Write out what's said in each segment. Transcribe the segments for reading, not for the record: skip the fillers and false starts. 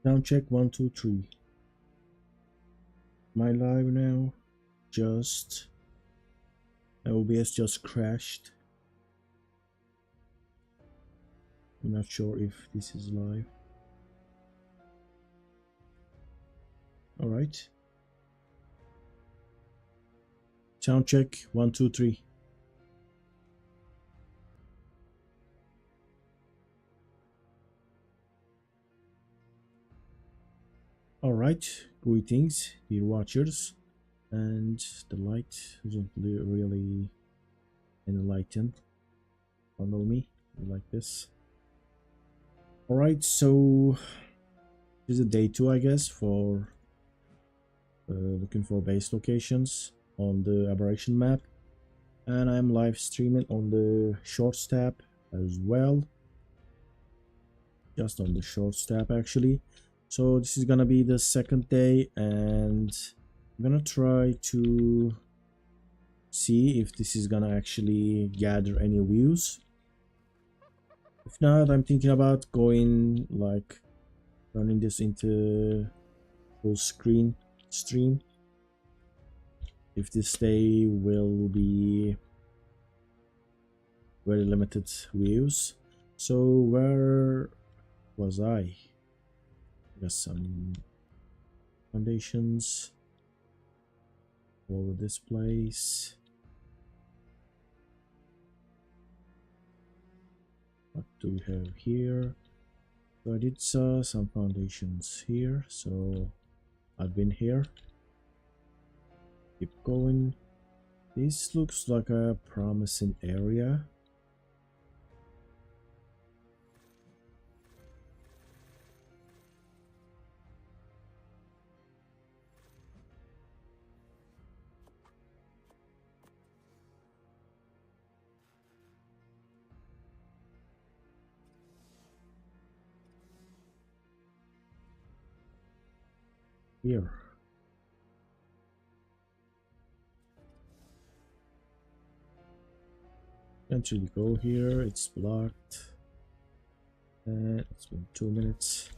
Soundcheck 1 2 3. Am I live now? Just OBS just crashed. I'm not sure if this is live. All right. Soundcheck 1 2 3. All right. Greetings, dear watchers. And the light doesn't really enlighten. Follow me like this. All right. So this is day 2, I guess, for looking for base locations on the Aberration map, and I'm live streaming on the Shorts tab as well, just on the Shorts tab actually. So this is gonna be the second day, and I'm gonna try to see if this is gonna actually gather any views. If not, I'm thinking about going like turning this into full screen stream if this day will be very limited views. So where was I? Got some foundations all over this place. What do we have here? So I did saw some foundations here, so I've been here. Keep going. This looks like a promising area. Here. Can't really go here, it's blocked. And it's been 2 minutes.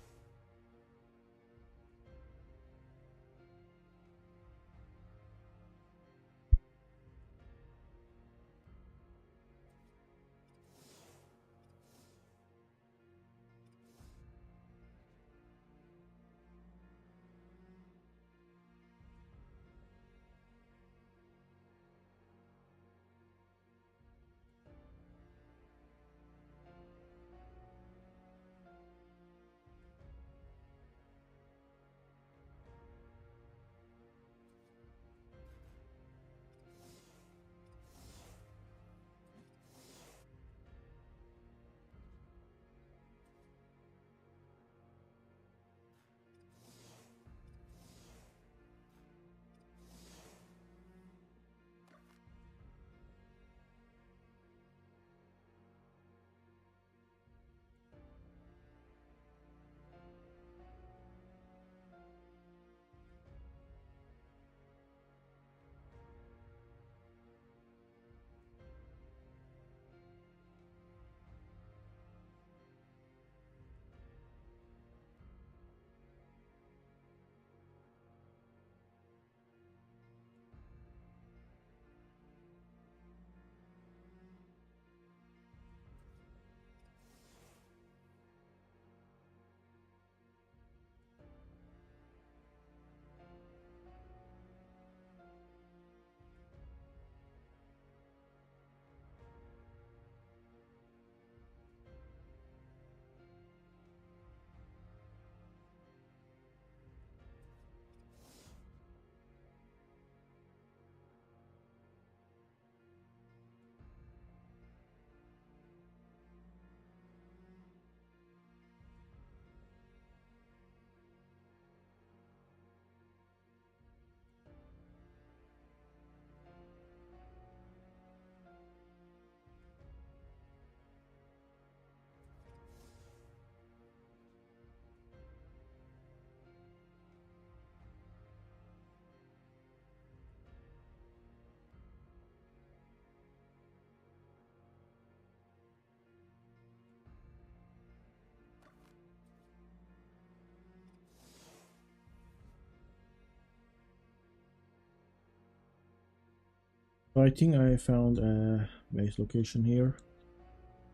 So I think I found a base location here.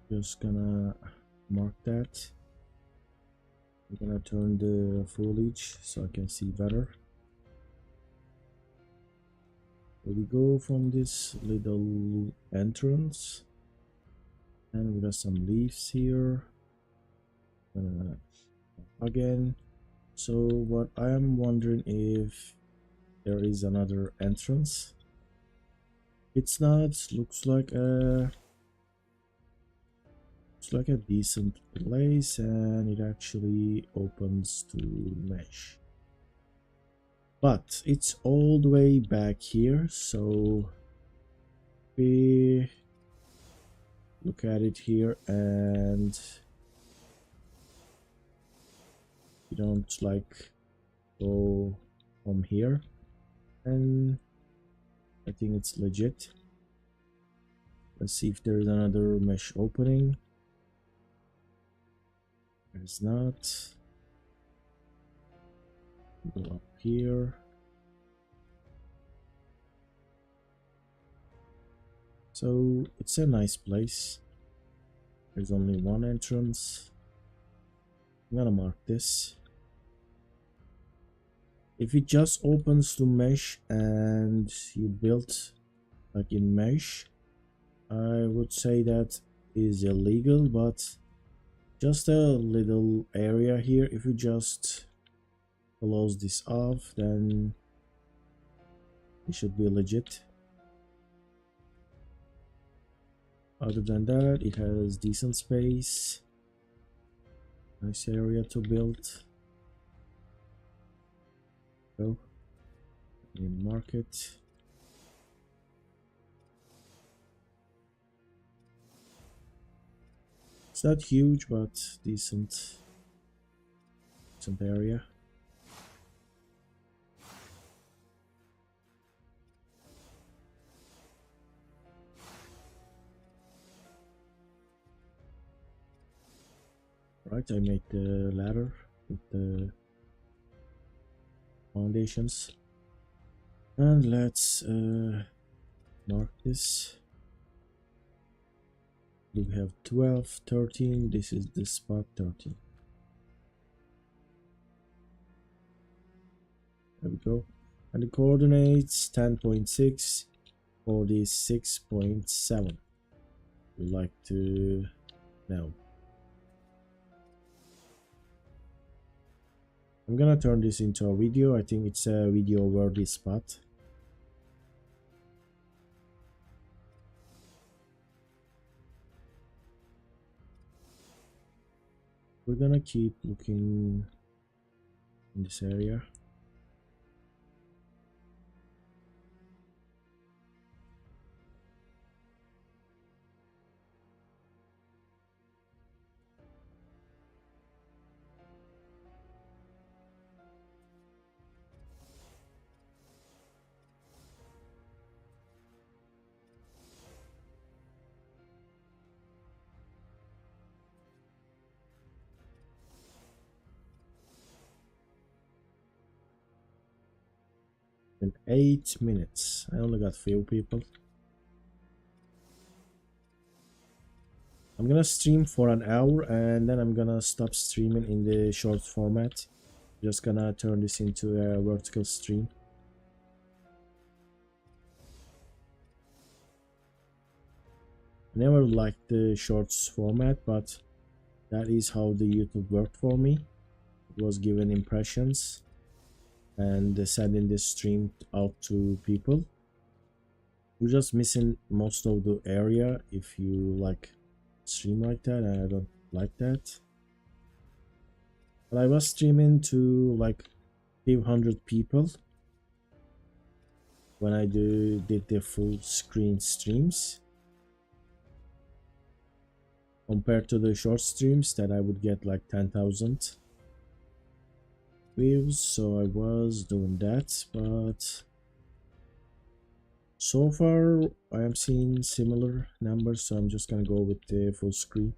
Just gonna mark that. I'm gonna turn the foliage so I can see better. So we go from this little entrance, and we got some leaves here. Again, so what I am wondering if there is another entrance. It's not. Looks like a decent place, and it actually opens to mesh. But it's all the way back here, so we look at it here, and you don't like go from here, and I think it's legit. Let's see if there's another mesh opening. There's not. Go up here. So it's a nice place. There's only one entrance. I'm gonna mark this. If it just opens to mesh and you built like in mesh, I would say that is illegal, but just a little area here, if you just close this off, then it should be legit. Other than that, it has decent space, nice area to build. Go in market. It's not huge, but decent area. Right, I made the ladder with the foundations, and let's mark this. We have 12, 13. This is the spot 13. There we go. And the coordinates 10.6, 46.7. We like to know. I'm gonna turn this into a video. I think it's a video worthy spot. We're gonna keep looking in this area. In 8 minutes. I only got few people. I'm gonna stream for an hour and then I'm gonna stop streaming in the short format. Just gonna turn this into a vertical stream. I never liked the shorts format, but that is how the YouTube worked for me. It was given impressions and sending the stream out to people. You're just missing most of the area if you like stream like that, and I don't like that. But I was streaming to like few hundred people when I did the full screen streams, compared to the short streams that I would get like 10,000 views. So I was doing that, but so far I am seeing similar numbers, so I'm just gonna go with the full screen.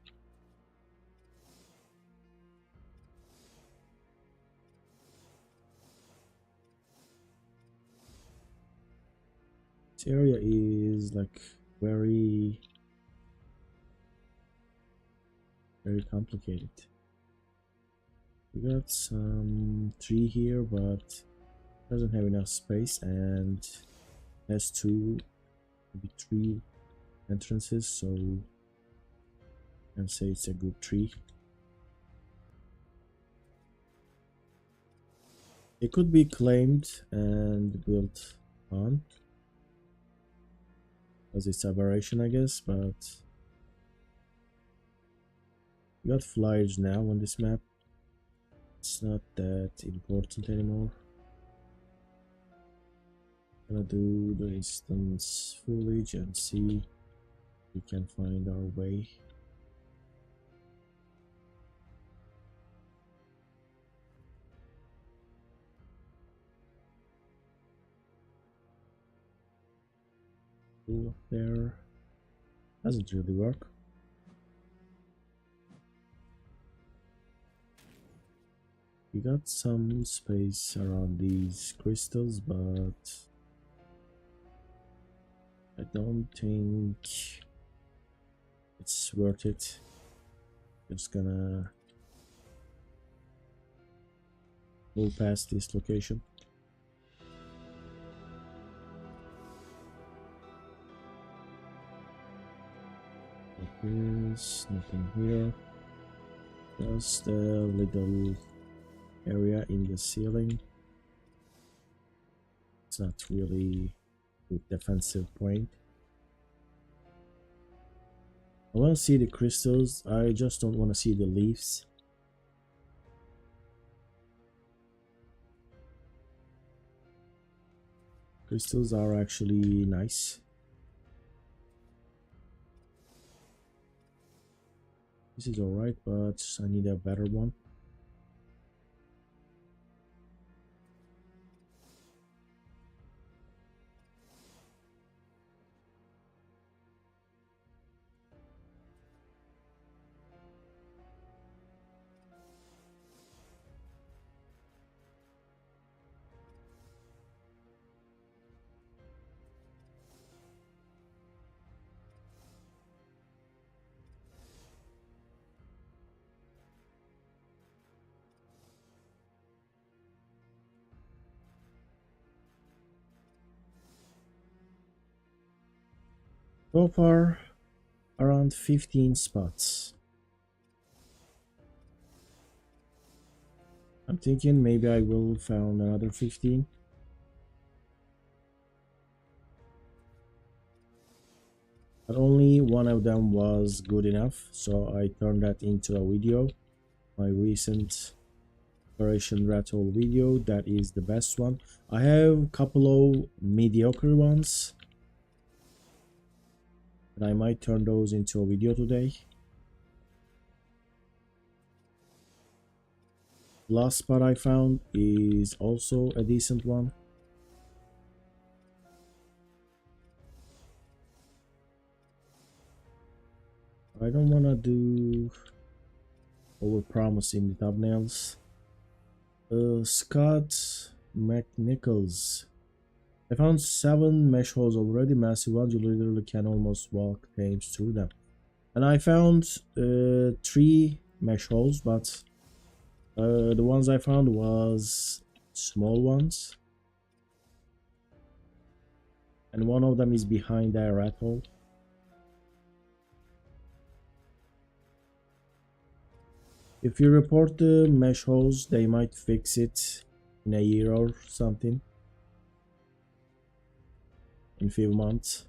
area is like very complicated. We got some tree here, but doesn't have enough space and has two, maybe three entrances, so I can say it's a good tree. It could be claimed and built on, as it's Aberration, I guess, but we got flyers now on this map. It's not that important anymore. Gonna do the instance foliage and see if we can find our way. Up there doesn't really work. We got some space around these crystals, but I don't think it's worth it. Just gonna move past this location. There's nothing here. Just a little area in the ceiling. It's not really a defensive point. I want to see the crystals. I just don't want to see the leaves. Crystals are actually nice. This is alright, but I need a better one. So far, around 15 spots. I'm thinking maybe I will find another 15. But only one of them was good enough, so I turned that into a video. My recent Aberration rathole video, that is the best one. I have a couple of mediocre ones, and I might turn those into a video today. Last spot I found is also a decent one. I don't want to do over promising the thumbnails. Scott McNichols. I found 7 mesh holes already, massive ones. You literally can almost walk games through them. And I found 3 mesh holes, but the ones I found was small ones. And one of them is behind that rat hole. If you report the mesh holes, they might fix it in a year or something. In a few months.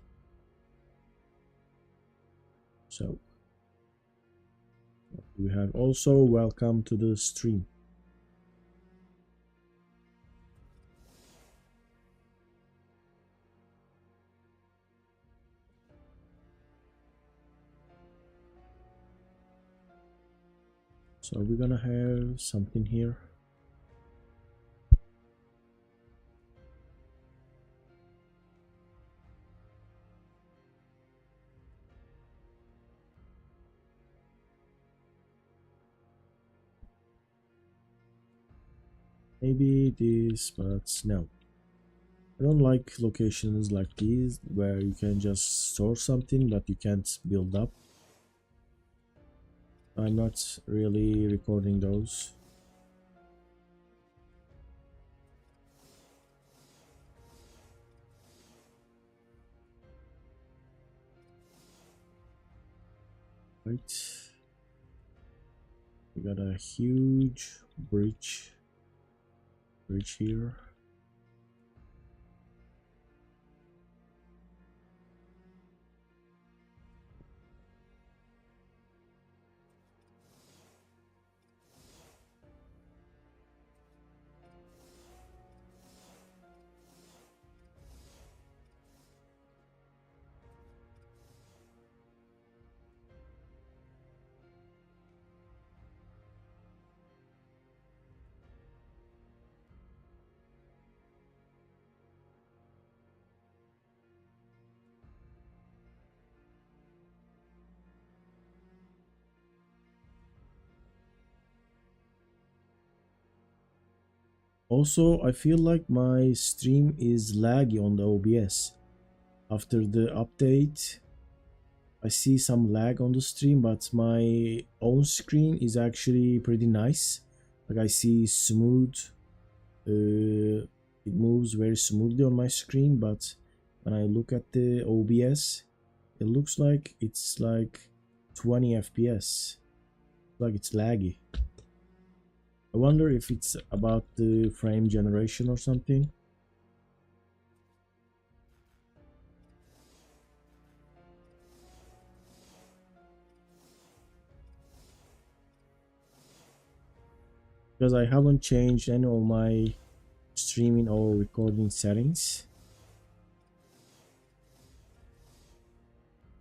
So we have also welcome to the stream. So we're gonna have something here. Maybe this, but no. I don't like locations like these where you can just store something but you can't build up. I'm not really recording those. Right. We got a huge bridge here. Also, I feel like my stream is laggy on the OBS. After the update, I see some lag on the stream, but my own screen is actually pretty nice. Like I see smooth, it moves very smoothly on my screen, but when I look at the OBS, it looks like it's like 20 FPS. Like it's laggy. I wonder if it's about the frame generation or something. Because I haven't changed any of my streaming or recording settings.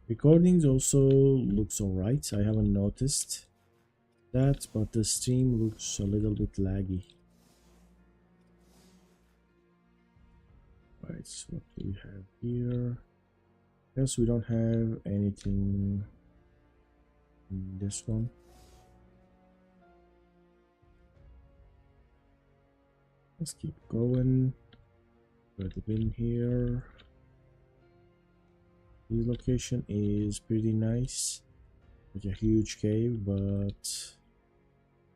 Recordings also looks alright. I haven't noticed that, but the stream looks a little bit laggy. Right, so what do we have here? Guess we don't have anything in this one. Let's keep going. Put it in here. This location is pretty nice. Like a huge cave, but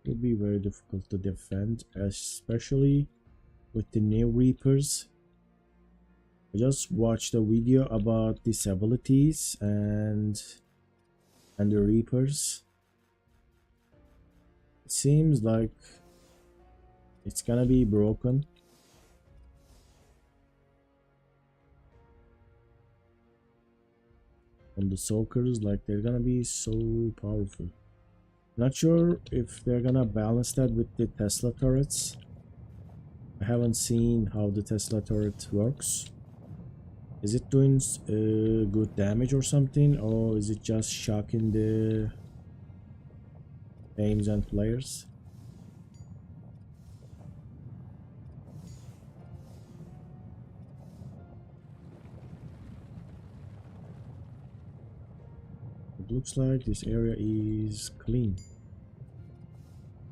it will be very difficult to defend, especially with the new Reapers. I just watched a video about these abilities and the Reapers. It seems like it's gonna be broken. On the soakers, like they're gonna be so powerful. Not sure if they're gonna balance that with the Tesla turrets. I haven't seen how the Tesla turret works. Is it doing good damage or something, or is it just shocking the aims and players? It looks like this area is clean.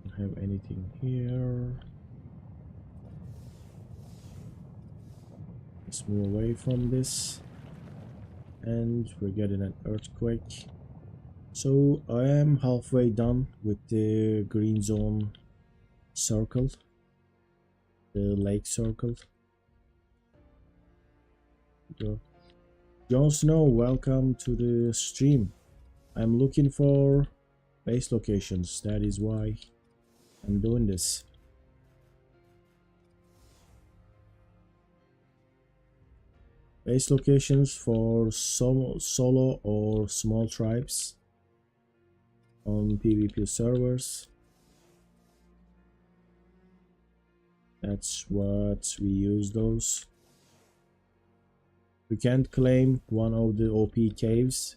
Don't have anything here. Let's move away from this. And we're getting an earthquake. So I am halfway done with the green zone circle, the lake circle. Jon Snow, welcome to the stream. I'm looking for base locations, that is why I'm doing this. Base locations for solo or small tribes on PvP servers. That's what we use those. You can't claim one of the OP caves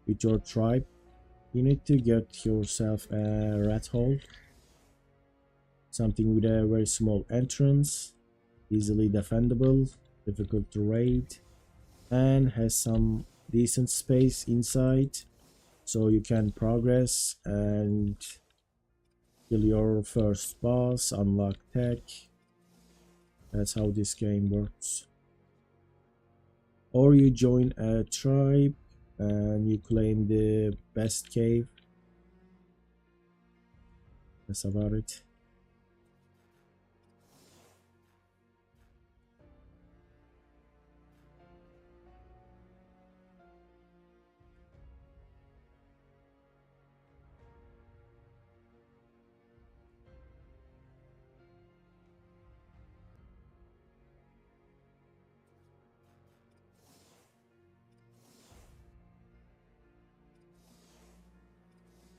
with your tribe. You need to get yourself a rat hole. Something with a very small entrance, easily defendable, difficult to raid, and has some decent space inside so you can progress and kill your first boss, unlock tech. That's how this game works. or you join a tribe and you claim the best cave. That's about it.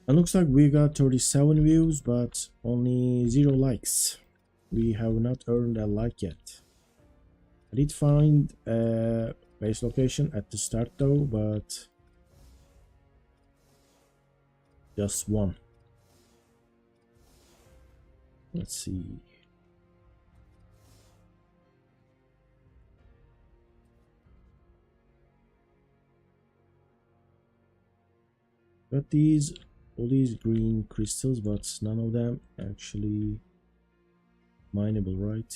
It looks like we got 37 views, but only 0 likes. We have not earned a like yet. I did find a base location at the start though, but just one. Let's see. Got these, all these green crystals, but none of them actually mineable, right?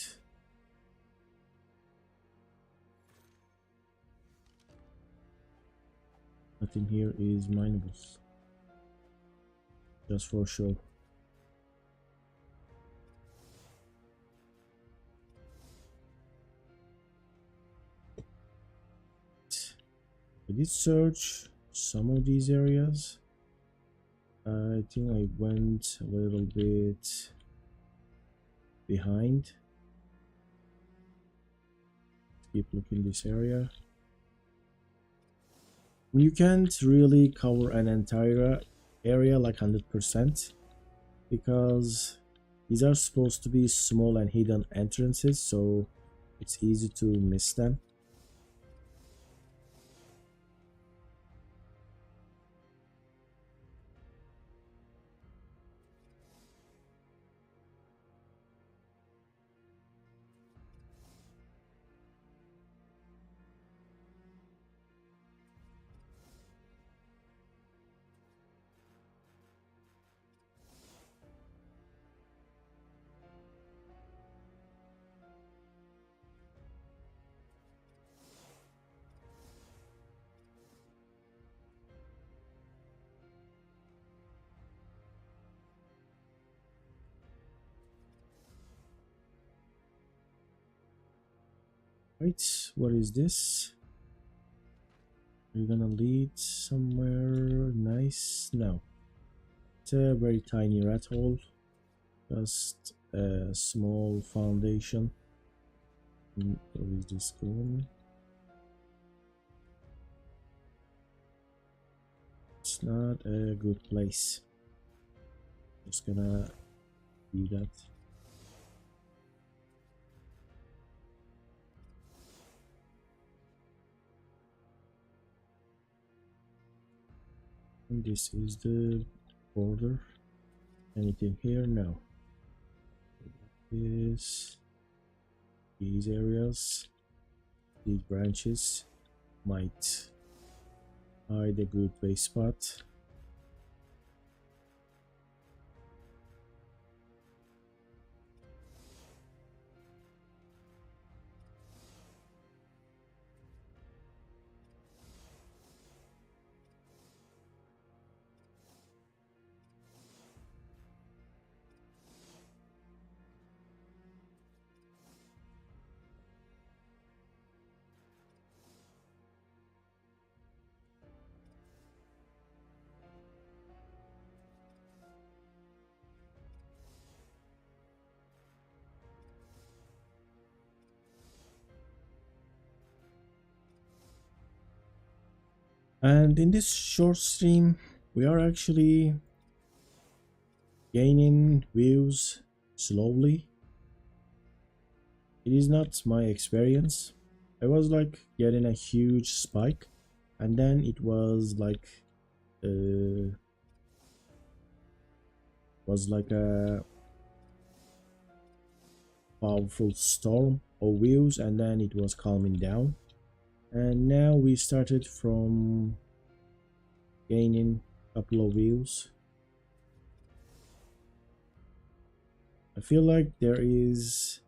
Nothing here is mineable. Just for show. I did search some of these areas. I think I went a little bit behind. Keep looking this area. You can't really cover an entire area like 100% because these are supposed to be small and hidden entrances, so it's easy to miss them. Right, what is this? We're gonna lead somewhere nice? No. It's a very tiny rat hole. Just a small foundation. Where is this going? It's not a good place. Just gonna do that. And this is the border. Anything here? No. These areas, these branches might hide a good base spot. And in this short stream, we are actually gaining views slowly. It is not my experience. I was like getting a huge spike, and then it was like uh, a powerful storm of views, and then it was calming down. And now we started from gaining a couple of views. I feel like there is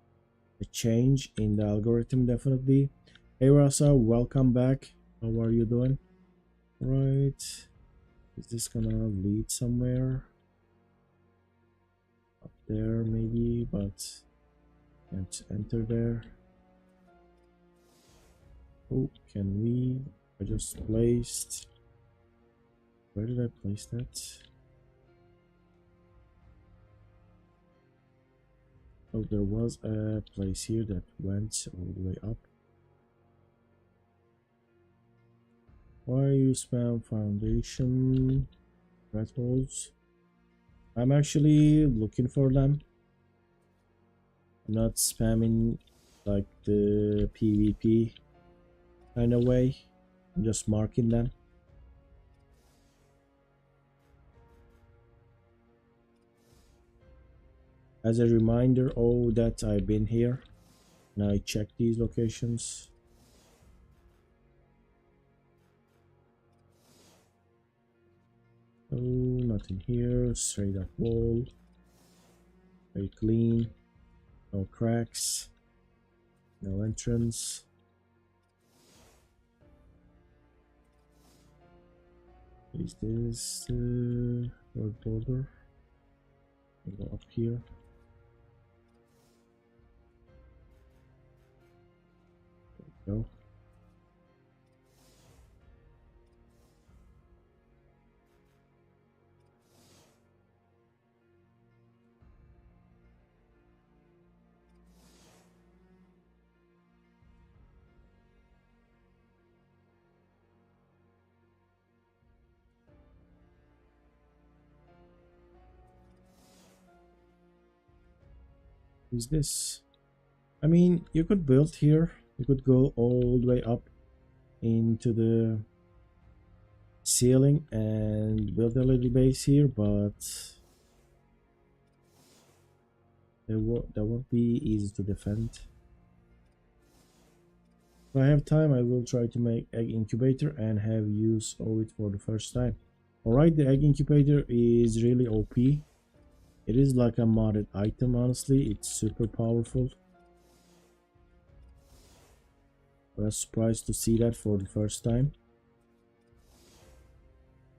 a change in the algorithm, definitely. Hey Rasa, welcome back. How are you doing? Right. Is this gonna lead somewhere? Up there maybe, but can't enter there. Oh, can we? I just placed. Where did I place that? Oh, there was a place here that went all the way up. Why you spam foundation ratholes? I'm actually looking for them. I'm not spamming like the PvP kind of way. I'm just marking them. As a reminder, oh, that I've been here. Now I check these locations. Oh, nothing here. Straight up wall. Very clean. No cracks. No entrance. Is this the road border? I'll go up here. There we go. Is this? I mean, you could build here. You could go all the way up into the ceiling and build a little base here, but that won't be easy to defend. If I have time, I will try to make egg incubator and have use of it for the first time. Alright, the egg incubator is really OP. It is like a modded item, honestly. It's super powerful. I was surprised to see that for the first time.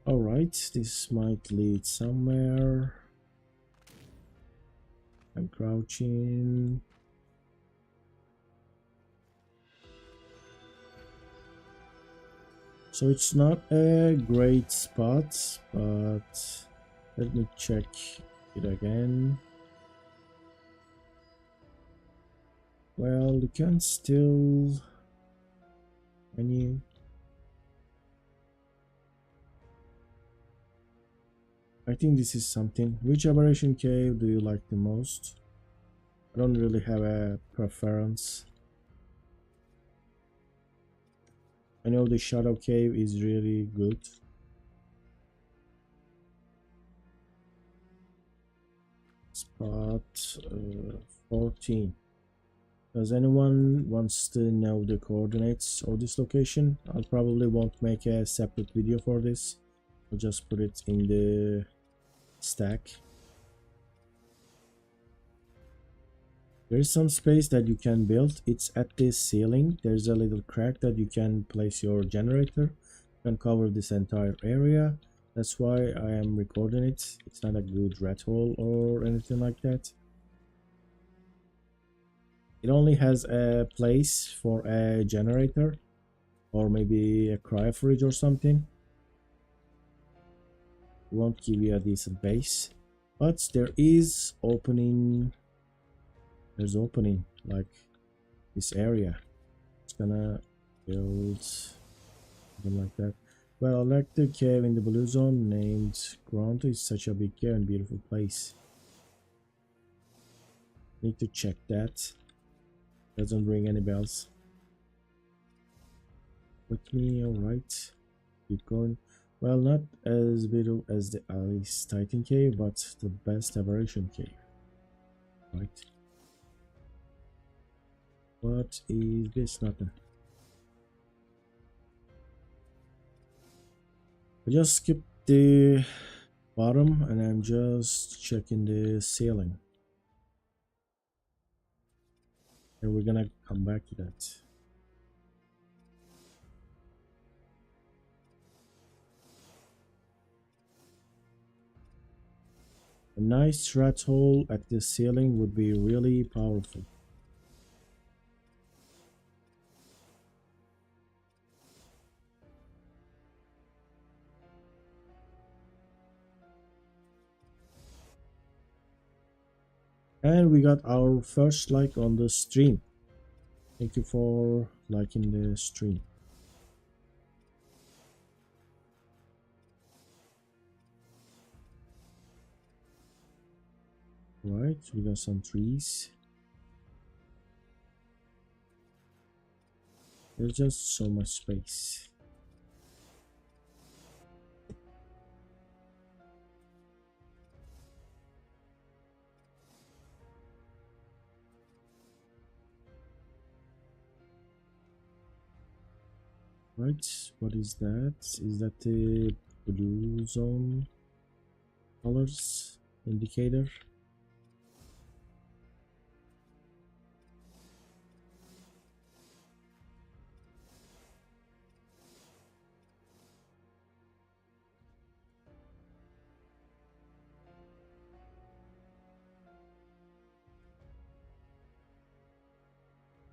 Alright, this might lead somewhere. I'm crouching. So it's not a great spot, but let me check it again. Well, you can still I think this is something. Which aberration cave do you like the most? I don't really have a preference. I know the shadow cave is really good. Spot 14. Does anyone wants to know the coordinates of this location? I'll probably won't make a separate video for this. I'll just put it in the stack. There is some space that you can build. It's at this ceiling. There's a little crack that you can place your generator. You can cover this entire area. That's why I am recording it. It's not a good rat hole or anything like that. It only has a place for a generator or maybe a cryo fridge or something. It won't give you a decent base, but there is opening. There's opening like this area. It's gonna build something like that. Well, I like the cave in the blue zone named Grant. It's such a big cave and beautiful place. Need to check that. Doesn't ring any bells. With me, alright. Keep going. Well, not as beautiful as the Alice Titan cave, but the best aberration cave. Right. What is this? Nothing. I just skipped the bottom and I'm just checking the ceiling. And we're gonna come back to that. A nice rat hole at the ceiling would be really powerful. And we got our first like on the stream. Thank you for liking the stream. Right, we got some trees. There's just so much space. Right, what is that? Is that the blue zone colors indicator?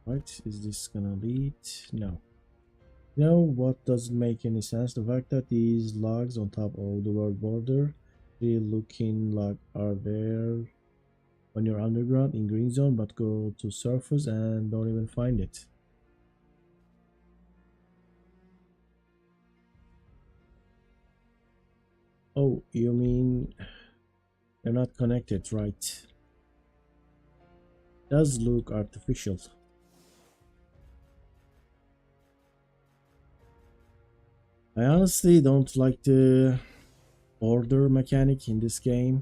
Right, is this gonna lead? No. You know what doesn't make any sense? The fact that these logs on top of the world border, they looking like are there when you're underground in green zone, but go to surface and don't even find it. Oh, you mean they're not connected, right? Does look artificial. I honestly don't like the border mechanic in this game.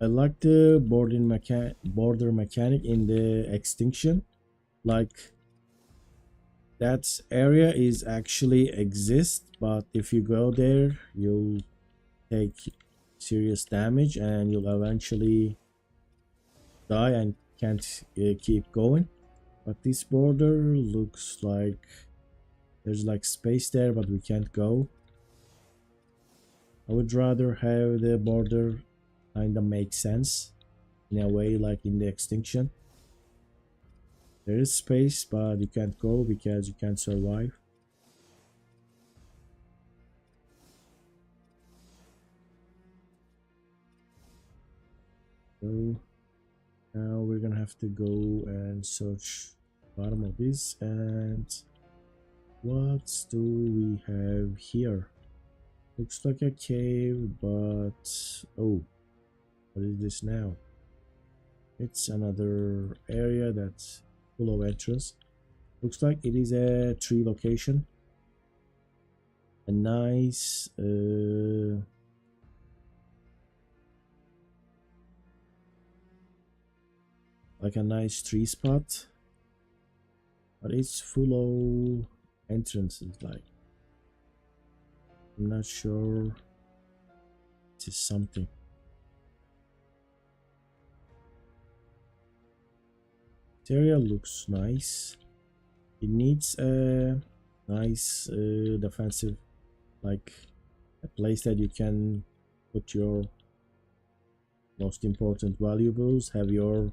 I like the border mechanic in the extinction. Like that area is actually exist, but if you go there, you'll take serious damage and you'll eventually die and can't keep going. But this border looks like there's like space there, but we can't go. I would rather have the border kind of make sense in a way, like in the extinction. There is space, but you can't go because you can't survive. So now we're gonna have to go and search bottom of this. And what do we have here? Looks like a cave, but oh, what is this now? It's another area that's full of entrance. Looks like it is a tree location. A nice like a nice tree spot, but it's full of entrances. Like I'm not sure it is something. This area looks nice. It needs a nice defensive, like a place that you can put your most important valuables, have your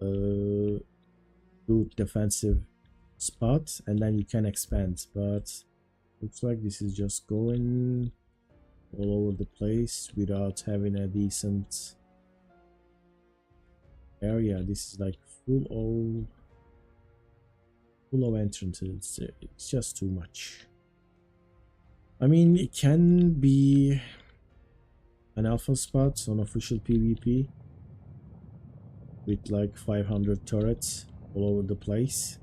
good defensive spot, and then you can expand. But looks like this is just going all over the place without having a decent area. This is like full of entrances. It's just too much. I mean, it can be an alpha spot on official PvP with like 500 turrets all over the place.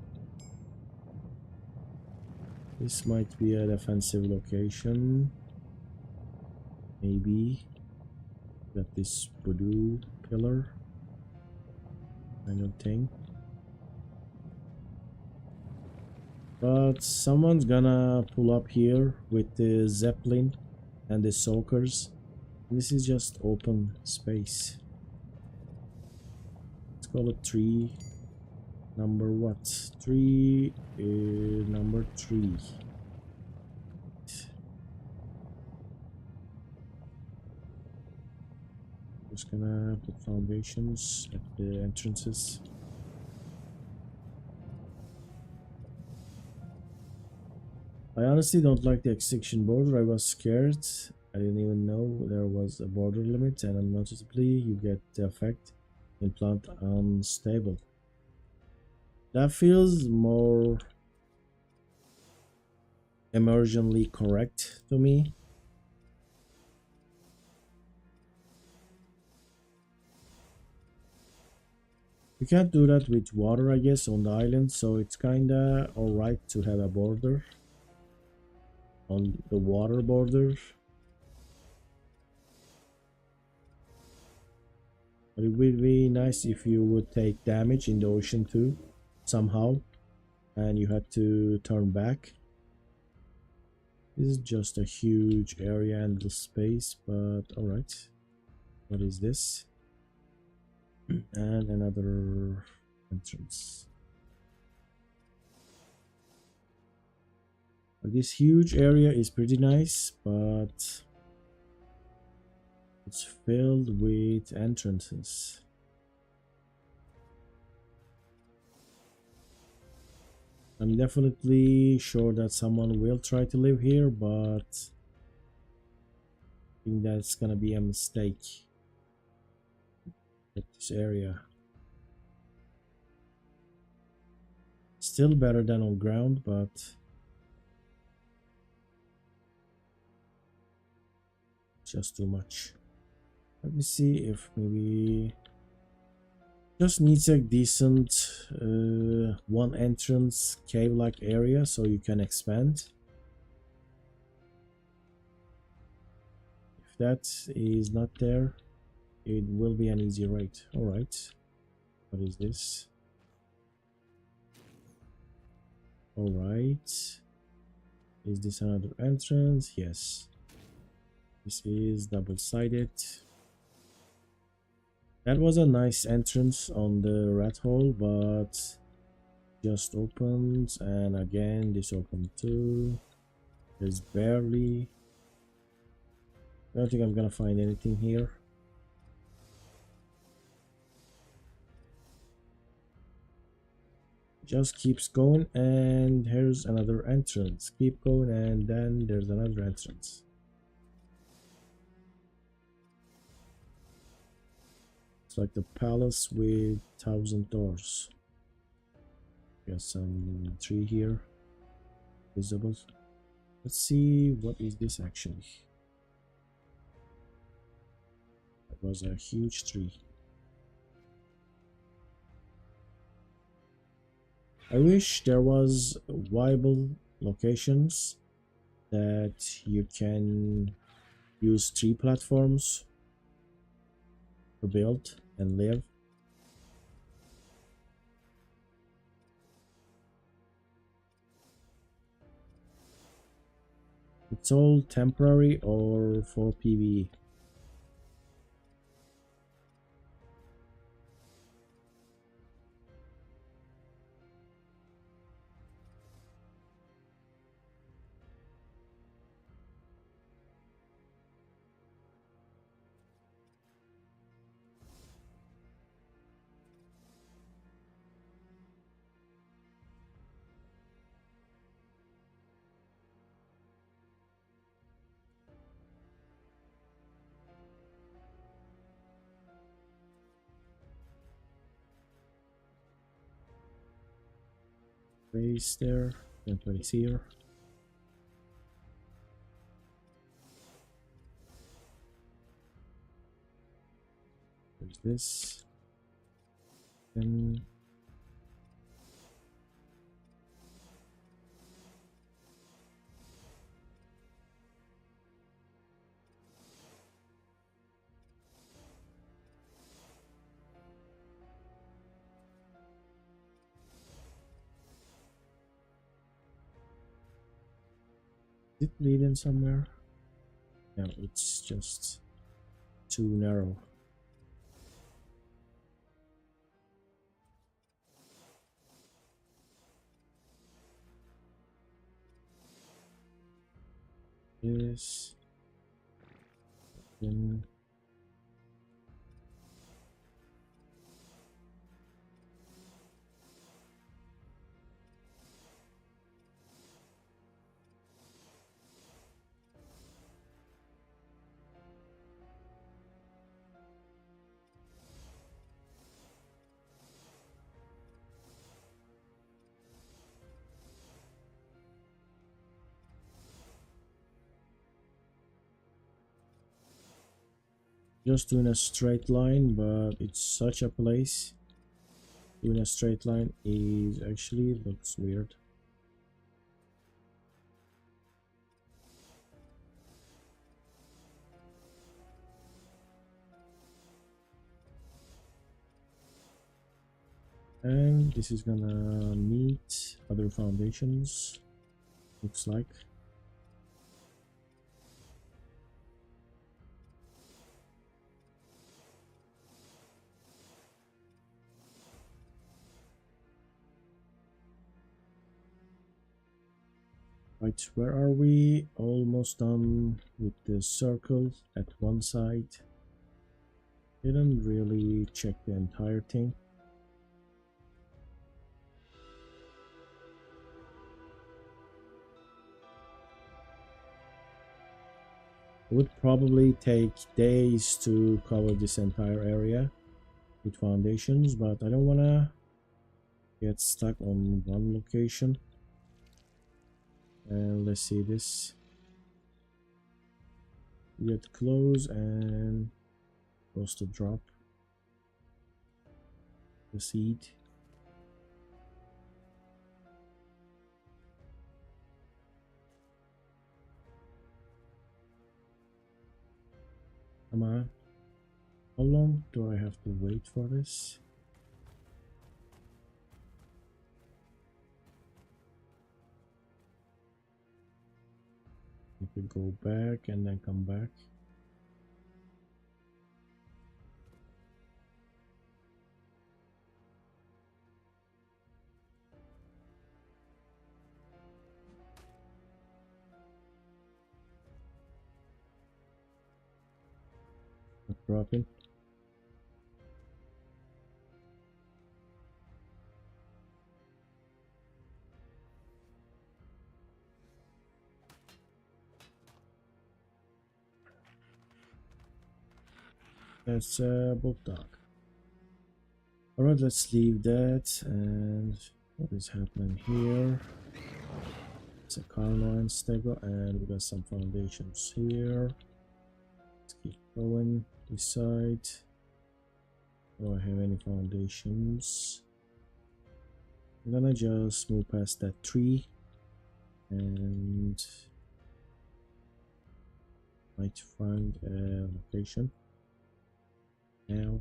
This might be a defensive location. Maybe got this voodoo pillar kind of thing. But someone's gonna pull up here with the Zeppelin and the soakers. This is just open space. Let's call it 3. Number what? 3. Number 3. Just gonna put foundations at the entrances. I honestly don't like the extinction border. I was scared. I didn't even know there was a border limit, and unnoticeably you get the effect implant unstable. That feels more emergently correct to me. You can't do that with water, I guess, on the island, so it's kinda alright to have a border on the water border. But it would be nice if you would take damage in the ocean too, somehow, and you had to turn back. This is just a huge area and the space, but alright. What is this? And another entrance. This huge area is pretty nice, but it's filled with entrances. I'm definitely sure that someone will try to live here, but I think that's gonna be a mistake with this area. Still better than on ground, but just too much. Let me see if maybe just needs a decent one entrance cave-like area so you can expand. If that is not there, it will be an easy raid. All right, what is this? All right, is this another entrance? Yes, this is double-sided. That was a nice entrance on the rat hole, but just opens, and again this opened too. There's barely. I don't think I'm gonna find anything here. Just keeps going, and here's another entrance. Keep going, and then there's another entrance. It's like the palace with 1,000 doors. Got some tree here visible. Let's see, what is this actually? It was a huge tree. I wish there was viable locations that you can use tree platforms to build and live. It's all temporary or for PvE. Place there, and place here. There's this. Then did it lead in somewhere? No, it's just too narrow. This. Then just doing a straight line, but it's such a place. Doing a straight line is actually looks weird. And this is gonna meet other foundations, looks like. Right, where are we? Almost done with the circle at one side. Didn't really check the entire thing. It would probably take days to cover this entire area with foundations, but I don't wanna get stuck on one location. And let's see this. Get close and supposed to drop the seed. Come on. How long do I have to wait for this? You could go back and then come back. Not dropping. That's bulldog. Alright, let's leave that. And what is happening here? It's a Carline stego, and we got some foundations here. Let's keep going this side. Do I have any foundations? I'm gonna just move past that tree and might find a location now.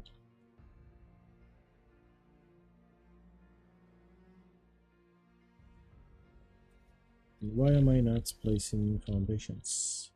Why am I not placing foundations?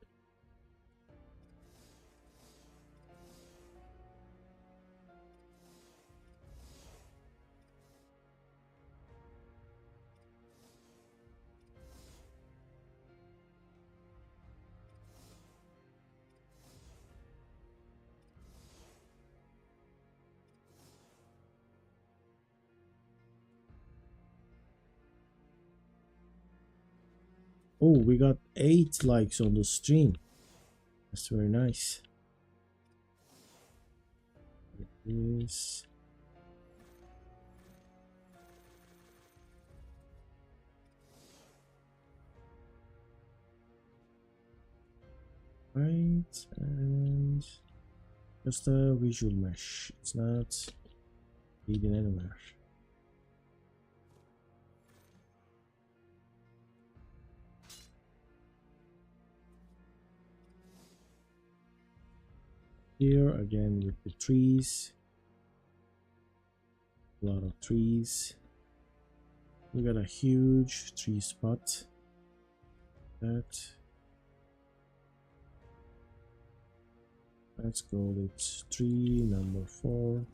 Oh, we got 8 likes on the stream. That's very nice. Yes. Right, and just a visual mesh. It's not leading anywhere. Here again with the trees, a lot of trees. We got a huge tree spot. Let's go with tree number 4.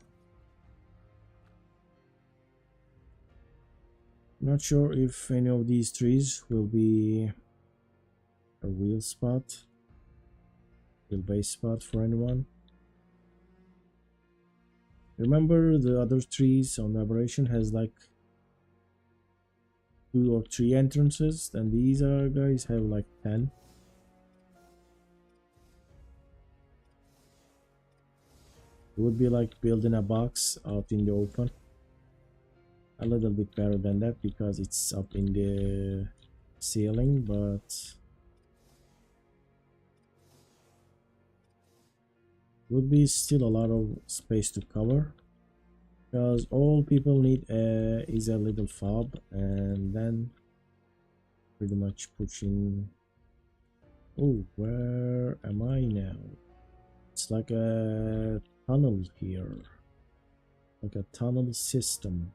Not sure if any of these trees will be a real base spot for anyone. Remember the other trees on Aberration has like 2 or 3 entrances, and these guys have like 10. It would be like building a box out in the open. A little bit better than that because it's up in the ceiling, but would be still a lot of space to cover, because all people need is a little fob, and then pretty much pushing. Oh, where am I now? It's like a tunnel here, like a tunnel system.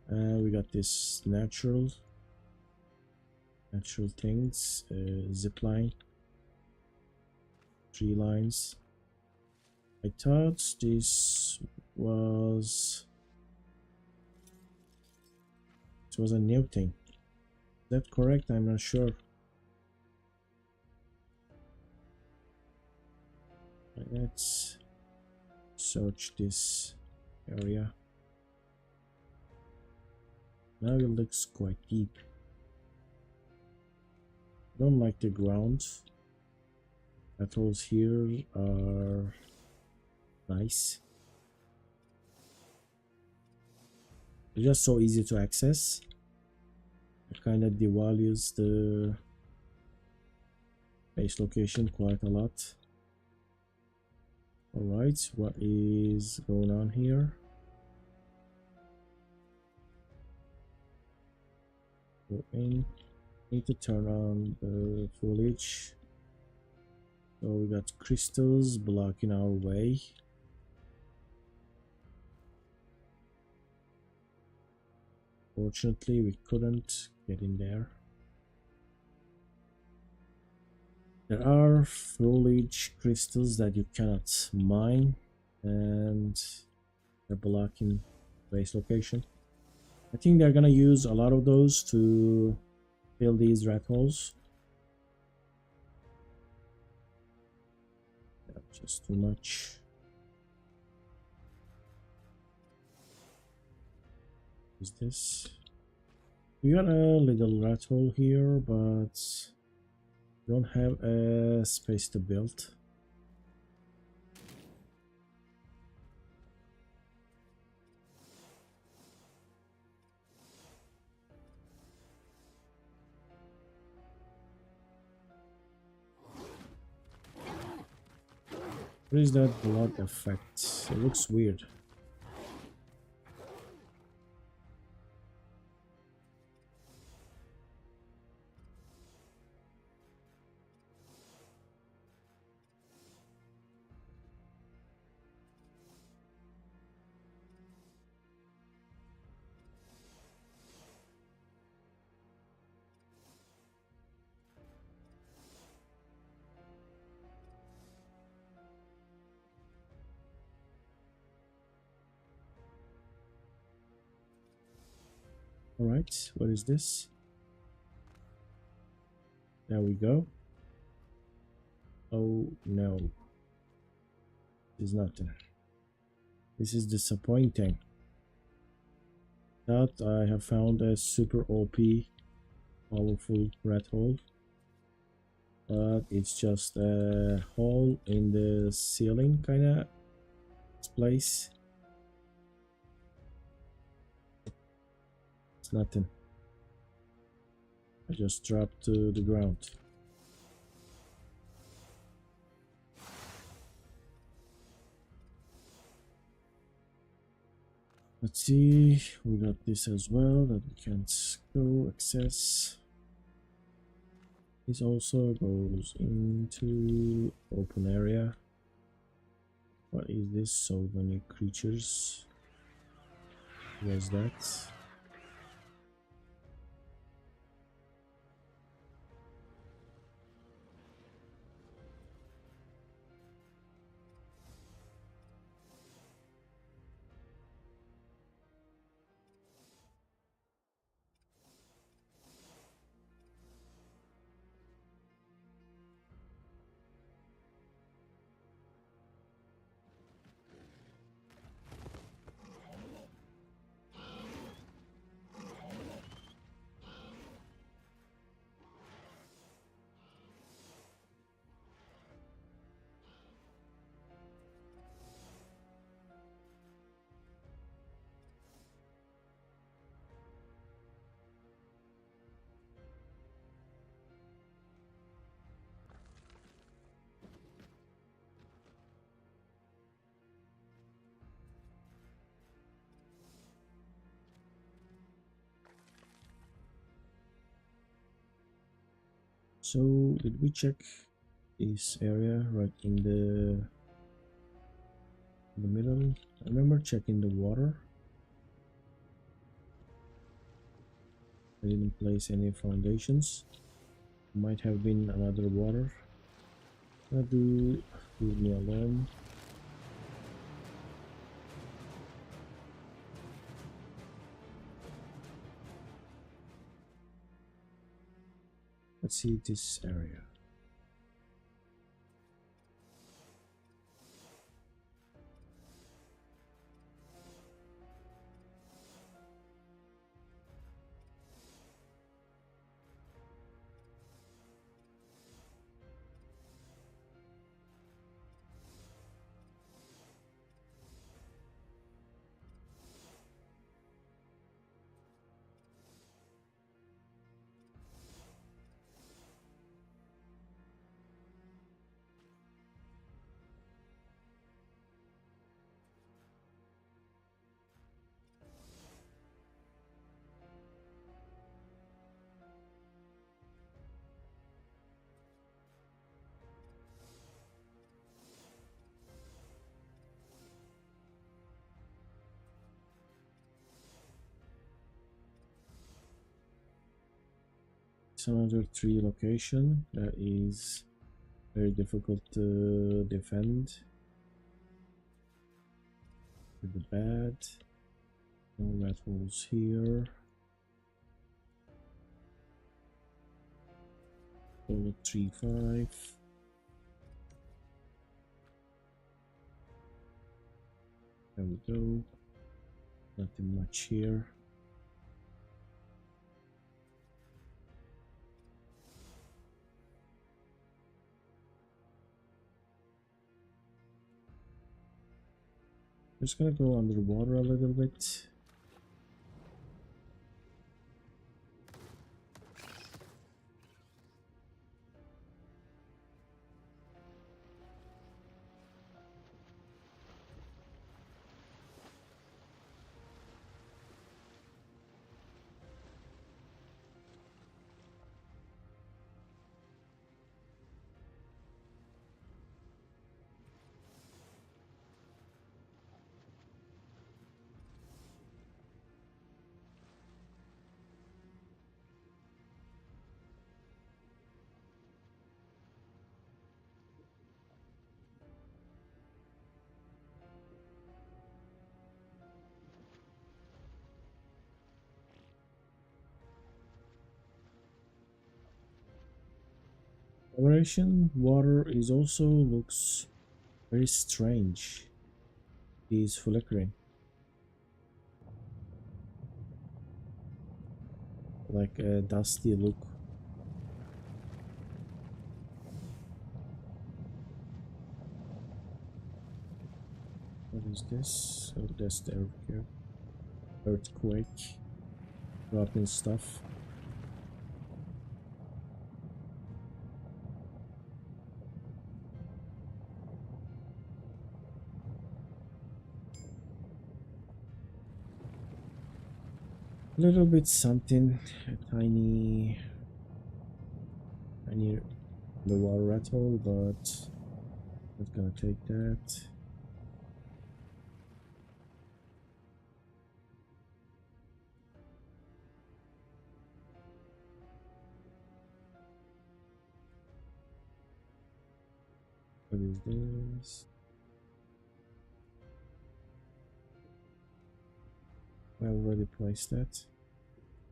We got this natural things, zip line, tree lines. I thought this was a new thing. Is that correct? I'm not sure. Let's search this area. Now it looks quite deep. Don't like the ground. Ratholes here are nice. They're just so easy to access. It kind of devalues the base location quite a lot. Alright, what is going on here? Go in. Need to turn on the foliage. So we got crystals blocking our way. Fortunately, we couldn't get in there. There are foliage crystals that you cannot mine, and they're blocking base location. I think they're gonna use a lot of those to fill these rat holes. Yeah, just too much. Is this? We got a little rat hole here, but don't have a space to build. What is that blood effect? It looks weird. Alright, what is this? There we go. Oh no. It's nothing. This is disappointing. Thought I have found a super OP powerful rat hole, but it's just a hole in the ceiling kinda place. It's nothing. I just dropped to the ground. Let's see, we got this as well that we can't go access. This also goes into open area. What is this? So many creatures. What is that? So did we check this area right in the middle? I remember checking the water. I didn't place any foundations. Might have been another water. Leave me alone. Let's see this area. It's another tree location that is very difficult to defend with the bad. No rat holes here. Only 3-5. There we go. Nothing much here. Just gonna go underwater a little bit. Aberration water is also looks very strange. It is flickering. Like a dusty look. What is this? Oh, that's the earthquake. Dropping stuff. A little bit something, a tiny the water rattle, but not gonna take that. What is this? I already placed that.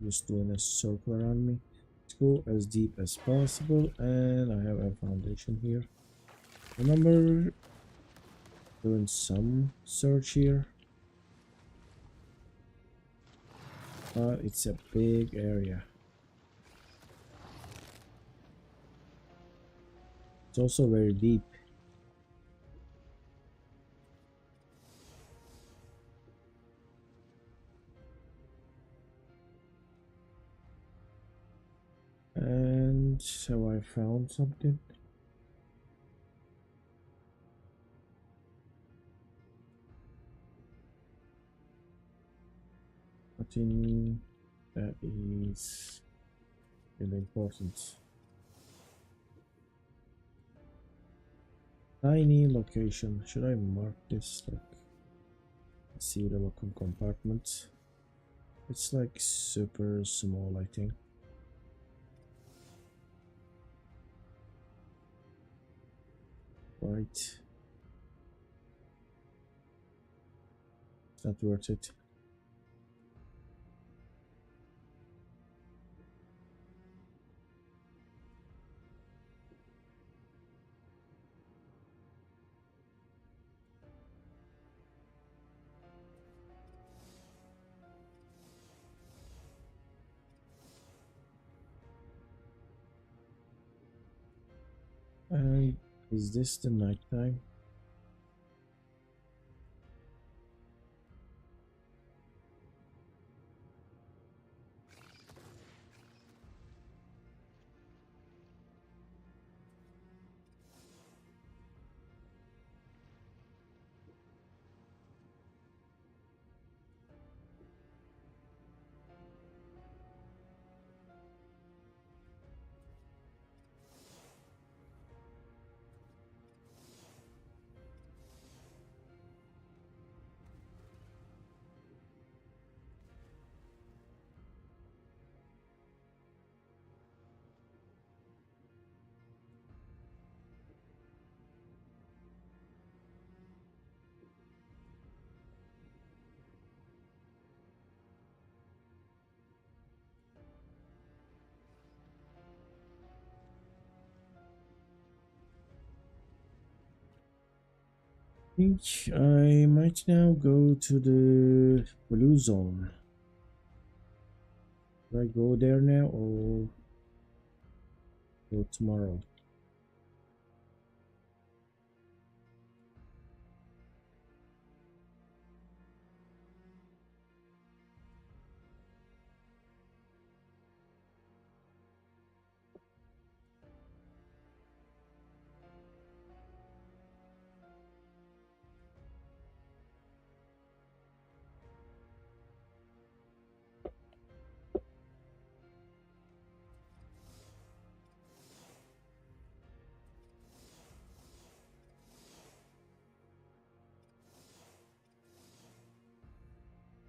Just doing a circle around me. Let's go as deep as possible, and I have a foundation here. Remember doing some search here, but it's a big area. It's also very deep. And so I found something. Nothing that is really important. Tiny location. Should I mark this? Like, see the local compartment. It's like super small, I think. Right. It's not worth it. And is this the nighttime? I think I might now go to the blue zone. Do I go there now or go tomorrow?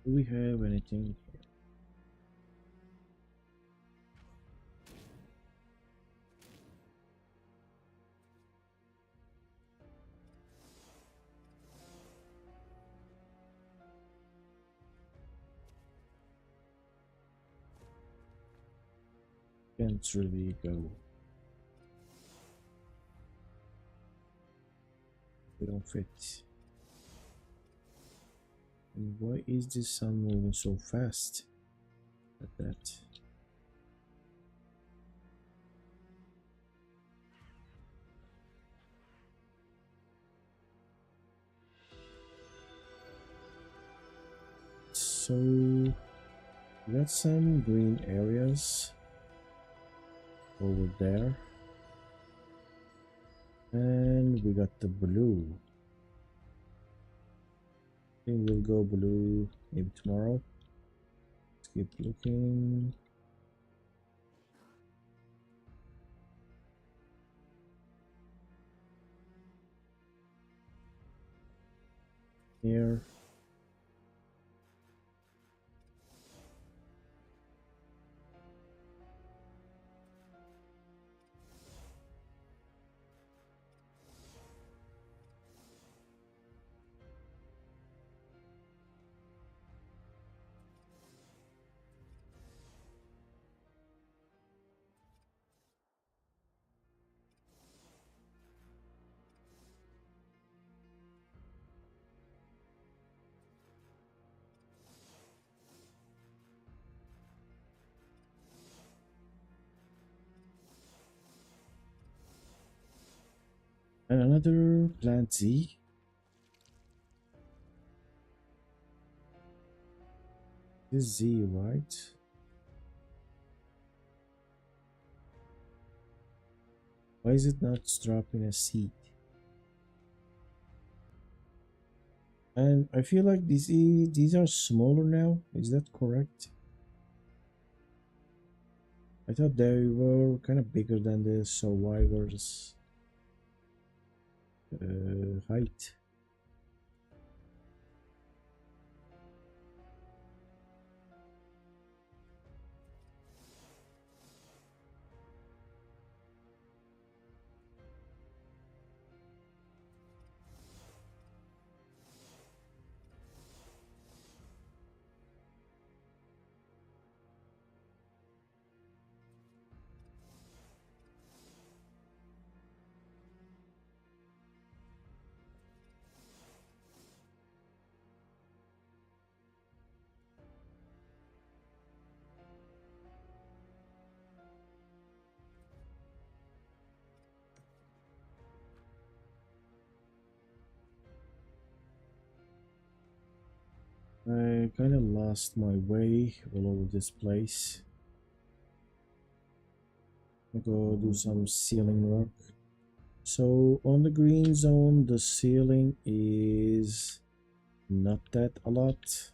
Do we have anything here? Can't really go. We don't fit. And why is this sun moving so fast? At that. So we got some green areas over there. And we got the blue. I think we'll go blue maybe tomorrow. Let's keep looking. Here. And another plant Z. This Z, right? Why is it not dropping a seed? And I feel like these are smaller now. Is that correct? I thought they were kind of bigger than the survivors. height. I kind of lost my way all over this place. I go do some ceiling work. So on the green zone, the ceiling is not that a lot.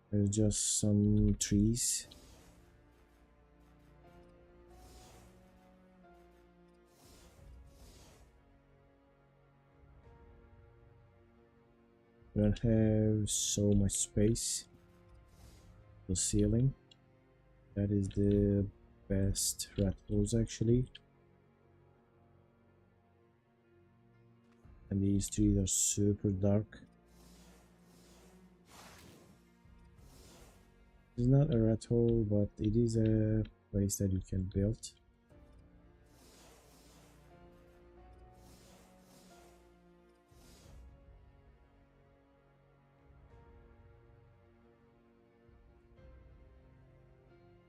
There's just some trees. We don't have so much space. The ceiling. That is the best ratholes actually. And these trees are super dark. It's not a rat hole, but it is a place that you can build.